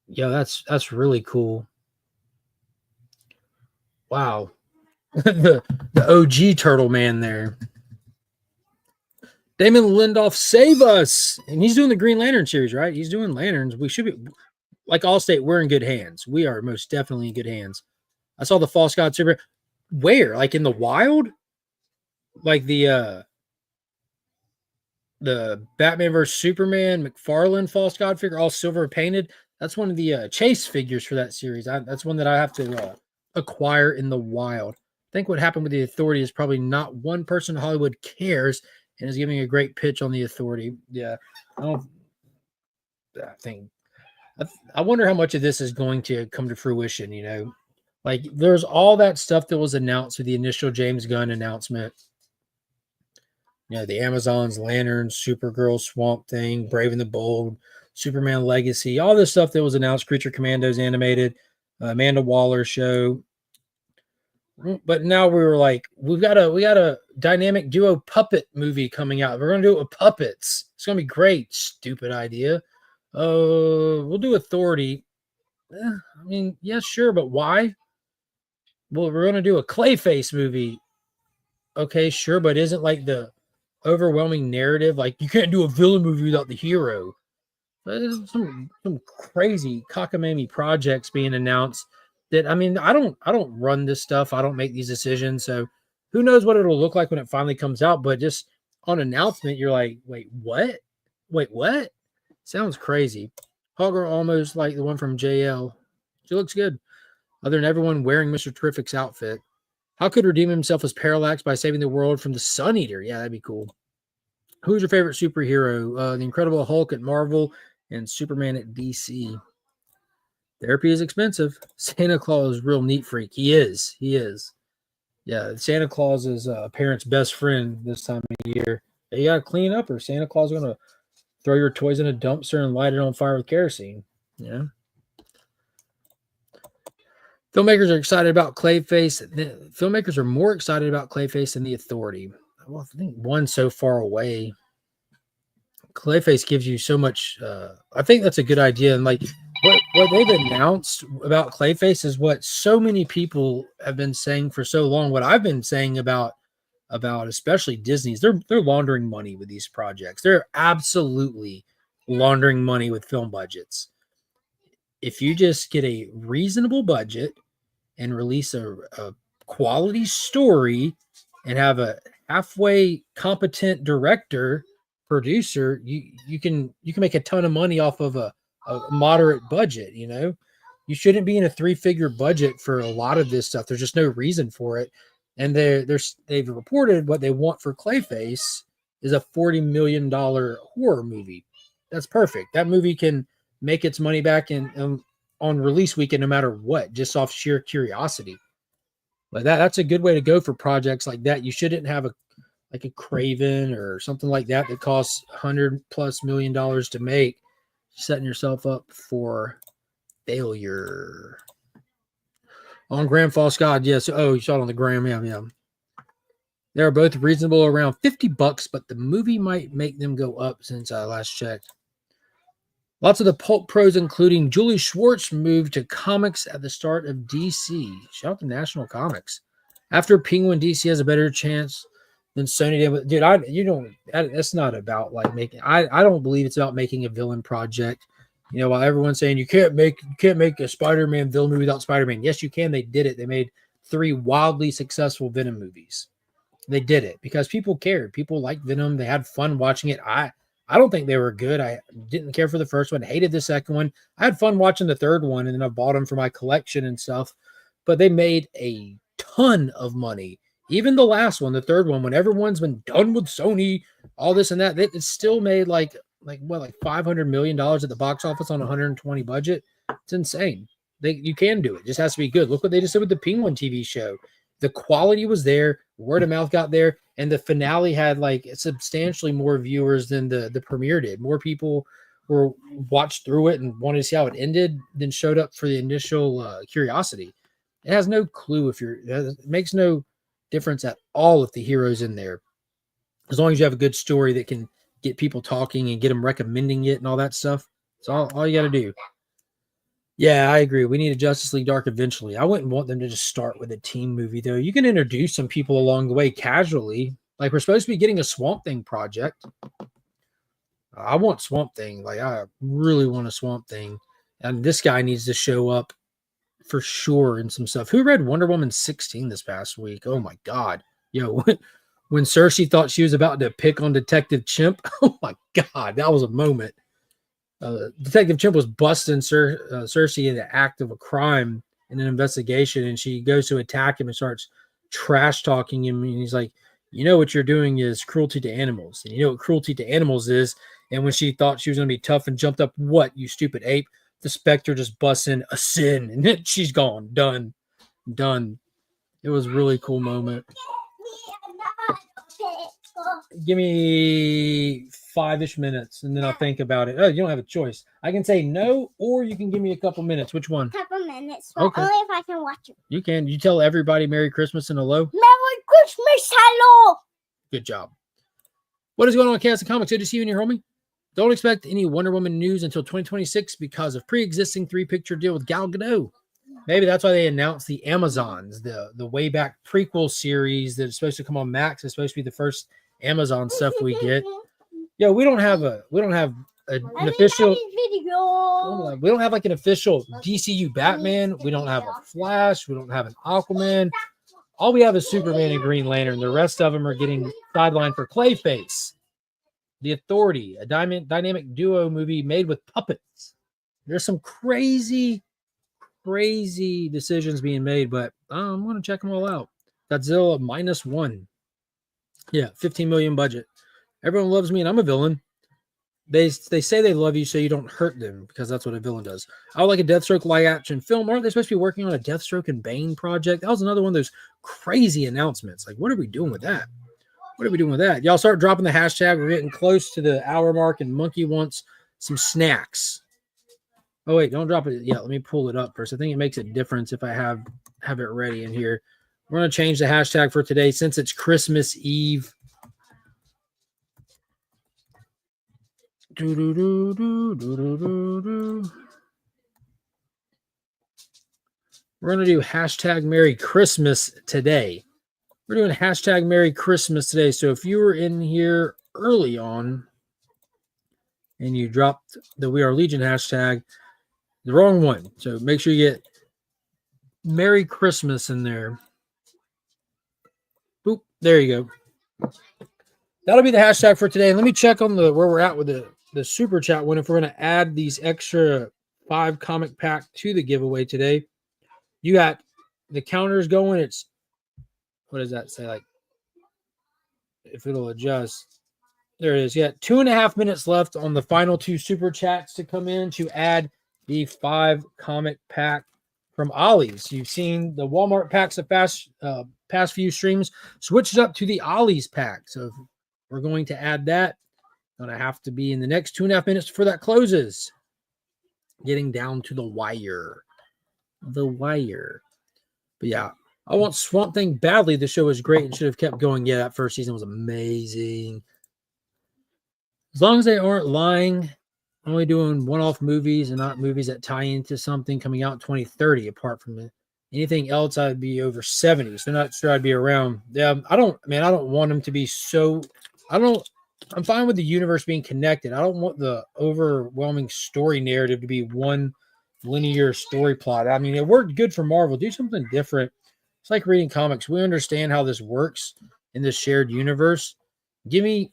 Yeah, that's really cool. Wow, the OG Turtle Man there. Damon Lindelof, save us! And he's doing the Green Lantern series, right? He's doing Lanterns. We should be, like Allstate, we're in good hands. We are most definitely in good hands. I saw the False God Super. Where? Like in the wild? Like the Batman vs Superman McFarlane False God figure, all silver painted. That's one of the chase figures for that series. That's one that I have to acquire in the wild. I think what happened with the Authority is probably not one person in Hollywood cares and is giving a great pitch on the Authority. Yeah, I wonder how much of this is going to come to fruition. Like there's all that stuff that was announced with the initial James Gunn announcement. The Amazons, Lanterns, Supergirl, Swamp Thing, Brave and the Bold, Superman Legacy, all this stuff that was announced, Creature Commandos animated, Amanda Waller show. But now we were like, we got a dynamic duo puppet movie coming out. We're gonna do it with puppets. It's gonna be great. Stupid idea. We'll do Authority. I mean, yeah, sure, but why? Well, we're gonna do a Clayface movie. Okay, sure, but isn't like the overwhelming narrative like you can't do a villain movie without the hero? There's some crazy cockamamie projects being announced. That I mean, I don't run this stuff. I don't make these decisions. So who knows what it'll look like when it finally comes out? But just on announcement, you're like, wait, what? Wait, what? Sounds crazy. Hogger almost like the one from JL. She looks good. Other than everyone wearing Mr. Terrific's outfit. How could redeem himself as Parallax by saving the world from the Sun Eater? Yeah, that'd be cool. Who's your favorite superhero? The Incredible Hulk at Marvel and Superman at DC. Therapy is expensive. Santa Claus is real neat freak. He is. Yeah, Santa Claus is a parent's best friend this time of year. You got to clean up or Santa Claus is going to throw your toys in a dumpster and light it on fire with kerosene. Yeah. Filmmakers are excited about Clayface. Filmmakers are more excited about Clayface than the Authority. Well, I think one's so far away. Clayface gives you so much. I think that's a good idea. And like what they've announced about Clayface is what so many people have been saying for so long. What I've been saying about especially Disney's, they're laundering money with these projects. They're absolutely laundering money with film budgets. If you just get a reasonable budget and release a quality story and have a halfway competent director producer, you can make a ton of money off of a moderate budget. You shouldn't be in a three-figure budget for a lot of this stuff. There's just no reason for it. And they've reported what they want for Clayface is a $40 million horror movie. That's perfect. That movie can make its money back in on release weekend, no matter what, just off sheer curiosity. Like that's a good way to go for projects like that. You shouldn't have a Craven or something like that costs $100+ million to make, setting yourself up for failure. On Grand False God, yes. Oh, you saw it on the gram, yeah. They're both reasonable, around $50, but the movie might make them go up since I last checked. Lots of the pulp pros, including Julie Schwartz, moved to comics at the start of DC. Shout out to National Comics. After Penguin, DC has a better chance than Sony did. Dude, that's not about like making. I don't believe it's about making a villain project. While everyone's saying you can't make a Spider-Man villain movie without Spider-Man. Yes, you can. They did it. They made 3 wildly successful Venom movies. They did it because people cared. People liked Venom. They had fun watching it. I don't think they were good. I didn't care for the first one, hated the second one. I had fun watching the third one, and then I bought them for my collection and stuff. But they made a ton of money. Even the last one, the third one, when everyone's been done with Sony, all this and that, it still made like $500 million at the box office on a 120 budget. It's insane. You can do it. It just has to be good. Look what they just did with the Penguin TV show. The quality was there, word of mouth got there, and the finale had like substantially more viewers than the premiere did. More people were watched through it and wanted to see how it ended than showed up for the initial curiosity. It has no clue it makes no difference at all if the hero's in there. As long as you have a good story that can get people talking and get them recommending it and all that stuff. It's all you got to do. Yeah, I agree. We need a Justice League Dark eventually. I wouldn't want them to just start with a team movie, though. You can introduce some people along the way casually. Like, we're supposed to be getting a Swamp Thing project. I want Swamp Thing. Like, I really want a Swamp Thing. And this guy needs to show up for sure in some stuff. Who read Wonder Woman 16 this past week? Oh, my God. Yo, when Cersei thought she was about to pick on Detective Chimp, oh, my God, that was a moment. Detective Chimp was busting Cersei in the act of a crime in an investigation, and she goes to attack him and starts trash talking him. And he's like, what you're doing is cruelty to animals. And you know what cruelty to animals is. And when she thought she was going to be tough and jumped up, what, you stupid ape? The Spectre just busts in, a sin, and then she's gone. Done. It was a really cool moment. Give me 5-ish minutes, and then I'll think about it. Oh, you don't have a choice. I can say no, or you can give me a couple minutes. Which one? Couple minutes, but okay. Only if I can watch it. You can. You tell everybody Merry Christmas and hello? Merry Christmas, hello! Good job. What is going on, Chaos and Comics? Good to see you in here, homie. Don't expect any Wonder Woman news until 2026 because of pre-existing 3-picture deal with Gal Gadot. Maybe that's why they announced the Amazons, the way back prequel series that's supposed to come on Max. It's supposed to be the first Amazon stuff we get. Yeah, we don't have an official video. We don't have like an official DCU Batman. We don't have a Flash. We don't have an Aquaman. All we have is Superman and Green Lantern. The rest of them are getting sidelined for Clayface, The Authority, a dynamic duo movie made with puppets. There's some crazy decisions being made, but I'm going to check them all out. Godzilla -1. Yeah, 15 million budget. Everyone loves me and I'm a villain. They say they love you so you don't hurt them because that's what a villain does. I would like a Deathstroke live action film. Aren't they supposed to be working on a Deathstroke and Bane project? That was another one of those crazy announcements. Like, what are we doing with that? Y'all start dropping the hashtag. We're getting close to the hour mark and Monkey wants some snacks. Oh, wait, don't drop it yet. Let me pull it up first. I think it makes a difference if I have it ready in here. We're going to change the hashtag for today since it's Christmas Eve. We're going to do hashtag Merry Christmas today. We're doing hashtag Merry Christmas today. So if you were in here early on and you dropped the We Are Legion hashtag, the wrong one. So make sure you get Merry Christmas in there. Boop. There you go. That'll be the hashtag for today. And let me check on where we're at with the super chat one. If we're going to add these extra 5 comic pack to the giveaway today, you got the counters going. It's, what does that say? Like, if it'll adjust. There it is. Yeah, 2.5 minutes left on the final 2 super chats to come in to add the 5 comic pack from Ollie's. You've seen the Walmart packs of past few streams. Switched up to the Ollie's pack. So if we're going to add that, going to have to be in the next 2.5 minutes before that closes. Getting down to the wire. The wire. But yeah, I want Swamp Thing badly. The show was great and should have kept going. Yeah, that first season was amazing. As long as they aren't lying, only doing one-off movies and not movies that tie into something coming out in 2030, apart from it. Anything else, I'd be over 70. So not sure I'd be around. Yeah, I don't want them to be so. I'm fine with the universe being connected. I don't want the overwhelming story narrative to be one linear story plot. I mean, it worked good for Marvel. Do something different. It's like reading comics. We understand how this works in this shared universe. Give me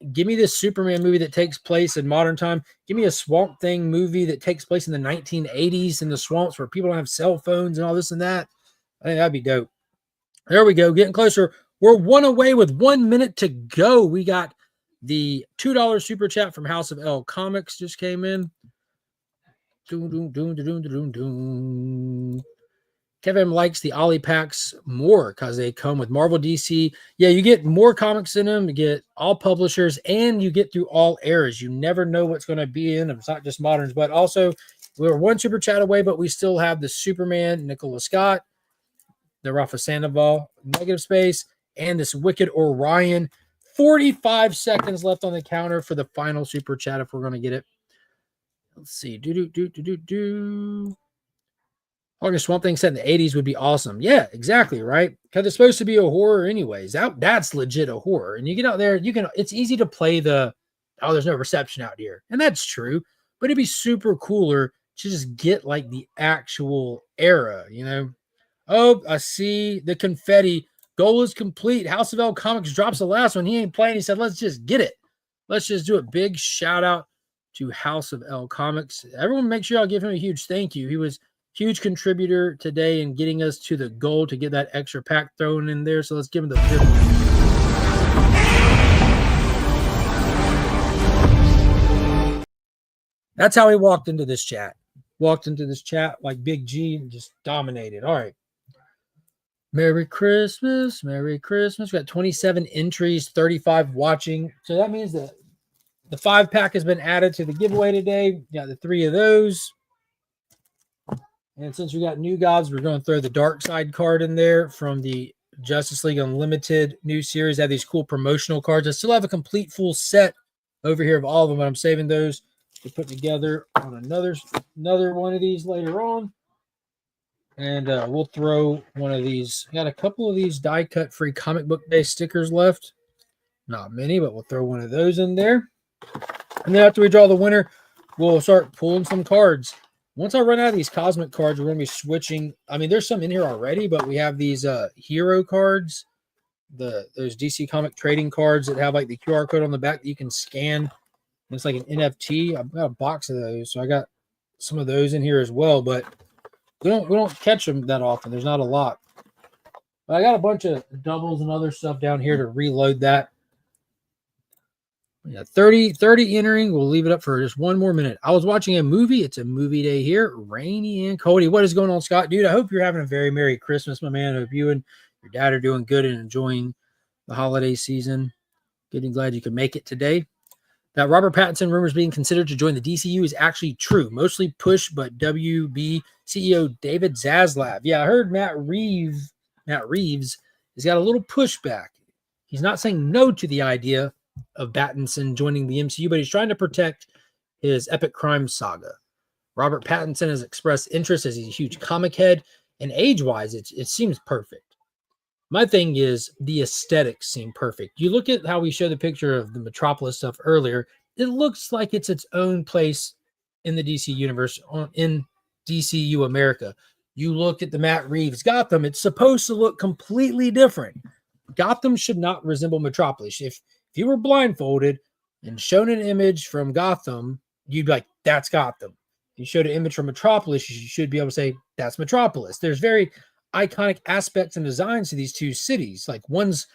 this Superman movie that takes place in modern time. Give me a Swamp Thing movie that takes place in the 1980s in the swamps where people don't have cell phones and all this and that. I think that'd be dope. There we go. Getting closer. We're 1 away with 1 minute to go. We got the $2 super chat from House of L Comics just came in. Kevin likes the Ollie packs more because they come with Marvel, DC. Yeah, you get more comics in them. You get all publishers, and you get through all eras. You never know what's going to be in them. It's not just moderns, but also we're 1 super chat away, but we still have the Superman, Nicola Scott, the Rafa Sandoval, Negative Space, and this Wicked Orion. 45 seconds left on the counter for the final super chat if we're going to get it. Let's see. August Swamp Thing said in the 80s would be awesome. Yeah, exactly, right? Because it's supposed to be a horror anyways. That's legit a horror. And you get out there, it's easy to play there's no reception out here. And that's true. But it'd be super cooler to just get like the actual era, you know? Oh, I see the confetti. Goal is complete. House of L Comics drops the last one. He ain't playing. He said, let's just get it. Let's just do it. Big shout out to House of L Comics. Everyone make sure I'll give him a huge thank you. He was huge contributor today in getting us to the goal to get that extra pack thrown in there. So let's give him the big one. That's how he walked into this chat. Walked into this chat like Big G and just dominated. All right. Merry Christmas. Merry Christmas. We got 27 entries, 35 watching. So that means that the 5 pack has been added to the giveaway today. Got the 3 of those. And since we got New Gods, we're going to throw the Dark Side card in there from the Justice League Unlimited new series. I have these cool promotional cards. I still have a complete full set over here of all of them, but I'm saving those to put together on another one of these later on. And we'll throw one of these. I got a couple of these die cut free comic book day stickers left. Not many, but we'll throw one of those in there. And then after we draw the winner, we'll start pulling some cards. Once I run out of these cosmic cards, we're going to be switching. I mean, there's some in here already, but we have these hero cards, those DC comic trading cards that have like the QR code on the back that you can scan. It's like an NFT. I've got a box of those, so I got some of those in here as well. But we don't catch them that often. There's not a lot. But I got a bunch of doubles and other stuff down here to reload that. Yeah, 30 entering. We'll leave it up for just 1 more minute. I was watching a movie. It's a movie day here. Rainy and Cody. What is going on, Scott? Dude, I hope you're having a very Merry Christmas, my man. I hope you and your dad are doing good and enjoying the holiday season. Getting glad you could make it today. That Robert Pattinson rumors being considered to join the DCU is actually true. Mostly push, but WB CEO David Zaslav. Yeah, I heard Matt Reeves has got a little pushback. He's not saying no to the idea of Pattinson joining the MCU, but he's trying to protect his epic crime saga. Robert Pattinson has expressed interest as he's a huge comic head, and age-wise, it seems perfect. My thing is the aesthetics seem perfect. You look at how we showed the picture of the Metropolis stuff earlier, it looks like it's its own place in the DC universe, in DCU America. You look at the Matt Reeves Gotham, it's supposed to look completely different. Gotham should not resemble Metropolis. If you were blindfolded and shown an image from Gotham, you'd be like, that's Gotham. You showed an image from Metropolis, you should be able to say, that's Metropolis. There's very iconic aspects and designs to these two cities. Like one's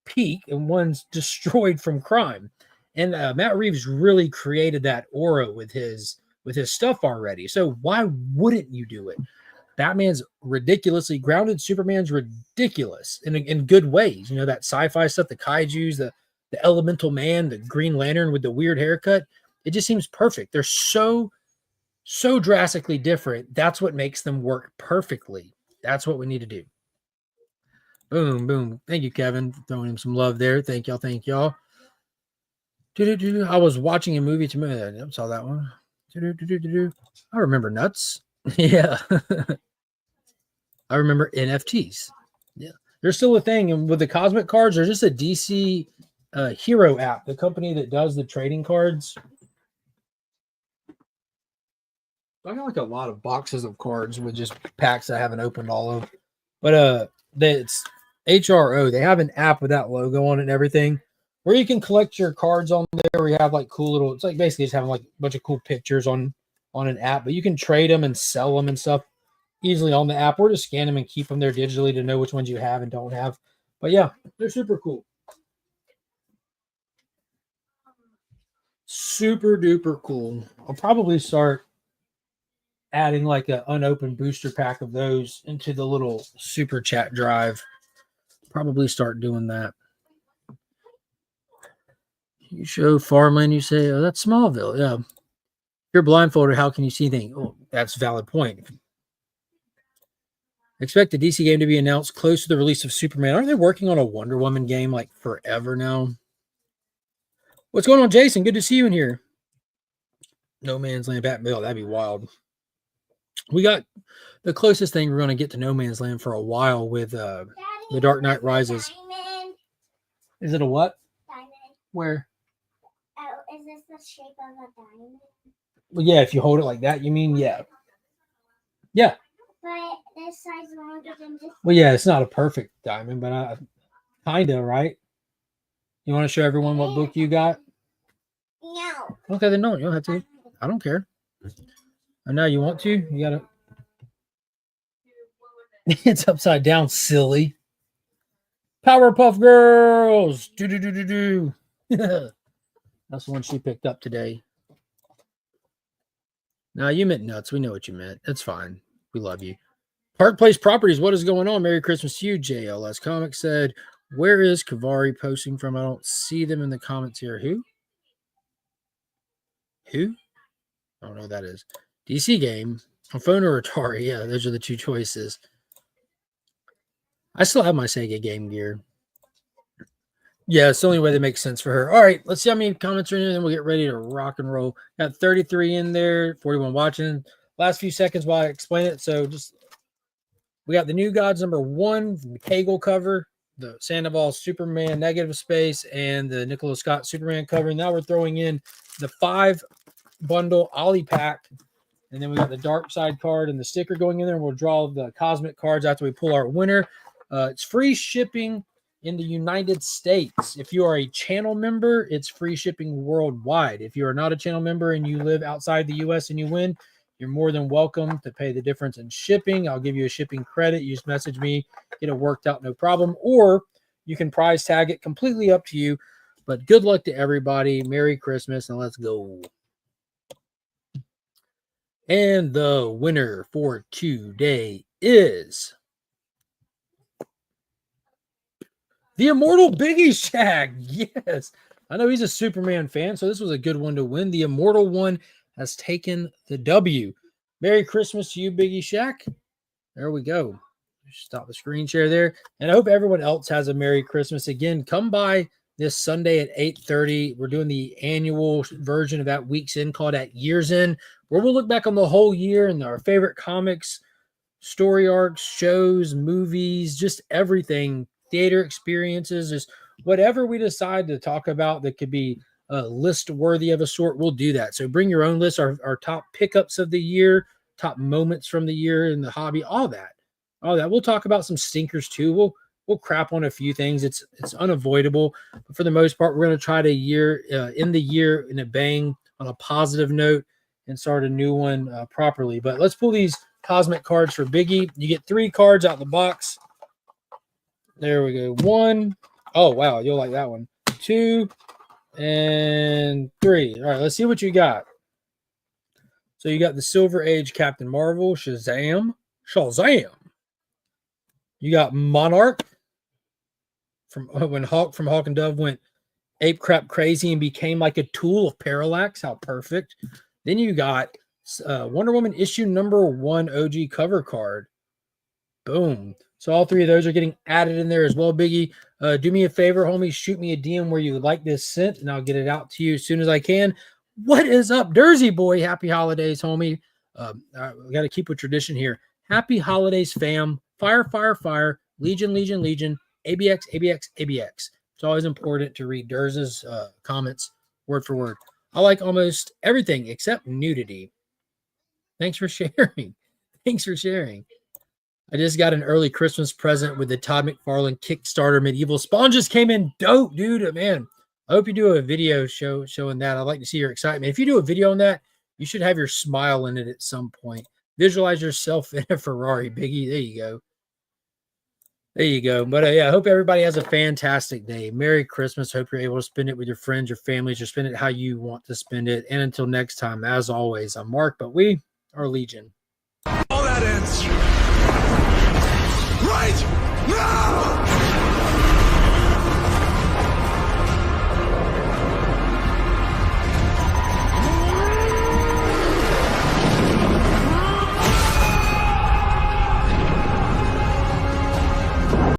peak and one's destroyed from crime. And Matt Reeves really created that aura with his stuff already. So why wouldn't you do it? Batman's ridiculously grounded. Superman's ridiculous in good ways. You know, that sci-fi stuff, the kaijus, the elemental man, the Green Lantern with the weird haircut. It just seems perfect. They're so drastically different. That's what makes them work perfectly. That's what we need to do. Boom, boom. Thank you, Kevin, for throwing him some love there. Thank y'all. Thank y'all. I was watching a movie tomorrow. I saw that one. I remember Nuts. Yeah. I remember NFTs. Yeah. There's still a thing. And with the Cosmic cards, there's just a DC Hero app, the company that does the trading cards. I got like a lot of boxes of cards with just packs I haven't opened all of. But it's HRO. They have an app with that logo on it and everything, where you can collect your cards on there. Where you have like cool little. It's like basically just having like a bunch of cool pictures on an app, but you can trade them and sell them and stuff easily on the app, or just scan them and keep them there digitally to know which ones you have and don't have. But yeah, they're super cool. Super duper cool. I'll probably start adding like an unopened booster pack of those into the little super chat drive. Probably start doing that. You show farmland, you say, oh, that's Smallville. Yeah. If you're blindfolded, how can you see things? Oh, that's a valid point. Expect the DC game to be announced close to the release of Superman. Aren't they working on a Wonder Woman game like forever now? What's going on, Jason? Good to see you in here. No Man's Land, Batmobile. That'd be wild. We got the closest thing we're going to get to No Man's Land for a while with The Dark Knight Rises. Diamond. Is it a what? Diamond. Where? Oh, is this the shape of a diamond? Well, yeah, if you hold it like that, you mean, yeah. Yeah. But this size longer than just. Well, yeah, it's not a perfect diamond, but kind of, right? You want to show everyone what book you got? No. Okay, then no, you don't have to. I don't care. And now you want to? You got to. It's upside down, silly. Powerpuff Girls. Do. That's the one she picked up today. Now, you meant Nuts. We know what you meant. That's fine. We love you. Park Place Properties. What is going on? Merry Christmas to you. JLS Comics said, where is Kavari posting from? I don't see them in the comments here. Who? I don't know who that is. DC game. On phone or Atari. Yeah, those are the two choices. I still have my Sega Game Gear. Yeah, it's the only way that makes sense for her. All right, let's see how many comments are in here, and then we'll get ready to rock and roll. Got 33 in there, 41 watching. Last few seconds while I explain it. So we got the New Gods #1, the Kegel cover, the Sandoval Superman Negative Space, and the Nicola Scott Superman cover. Now we're throwing in the 5-bundle Ollie pack. And then we got the Dark Side card and the sticker going in there. And we'll draw the Cosmic cards after we pull our winner. It's free shipping in the United States. If you are a channel member, it's free shipping worldwide. If you are not a channel member and you live outside the U.S. and you win, you're more than welcome to pay the difference in shipping. I'll give you a shipping credit. You just message me, get it worked out, no problem. Or you can prize tag it, completely up to you. But good luck to everybody. Merry Christmas, and let's go. And the winner for today is the Immortal Biggie Shag. Yes. I know he's a Superman fan, so this was a good one to win. The Immortal one has taken the W. Merry Christmas to you, Biggie Shack. There we go. Stop the screen share there. And I hope everyone else has a Merry Christmas. Again, come by this Sunday at 8:30. We're doing the annual version of that Week's End called At Year's End, where we'll look back on the whole year and our favorite comics, story arcs, shows, movies, just everything, theater experiences, just whatever we decide to talk about that could be list worthy of a sort, we'll do that. So bring your own list, our top pickups of the year, top moments from the year in the hobby, all that. All that. We'll talk about some stinkers too. We'll crap on a few things. It's unavoidable, but for the most part, we're going to try to end the year in a bang on a positive note and start a new one properly. But let's pull these cosmic cards for Biggie. You get 3 cards out the box. There we go. 1. Oh wow, you'll like that one. 2 and 3. All right, let's see what you got. So you got the Silver Age Captain Marvel, Shazam. You got Monarch from when Hawk and Dove went ape crap crazy and became like a tool of Parallax. How perfect. Then you got Wonder Woman issue number 1 OG cover card. Boom. So all 3 of those are getting added in there as well, Biggie. Do me a favor, homie. Shoot me a DM where you would like this sent, and I'll get it out to you as soon as I can. What is up, Dersey boy? Happy holidays, homie. We got to keep with tradition here. Happy holidays, fam. Fire, fire, fire. Legion, Legion, Legion. ABX, ABX, ABX. It's always important to read Ders's comments word for word. I like almost everything except nudity. Thanks for sharing. Thanks for sharing. I just got an early Christmas present with the Todd McFarlane Kickstarter Medieval Spawn. Just came in dope, dude. Man, I hope you do a video showing that. I'd like to see your excitement. If you do a video on that, you should have your smile in it at some point. Visualize yourself in a Ferrari, Biggie. There you go. There you go. But yeah, I hope everybody has a fantastic day. Merry Christmas. Hope you're able to spend it with your friends, your families, or spend it how you want to spend it. And until next time, as always, I'm Mark, but we are Legion. All that ends right now!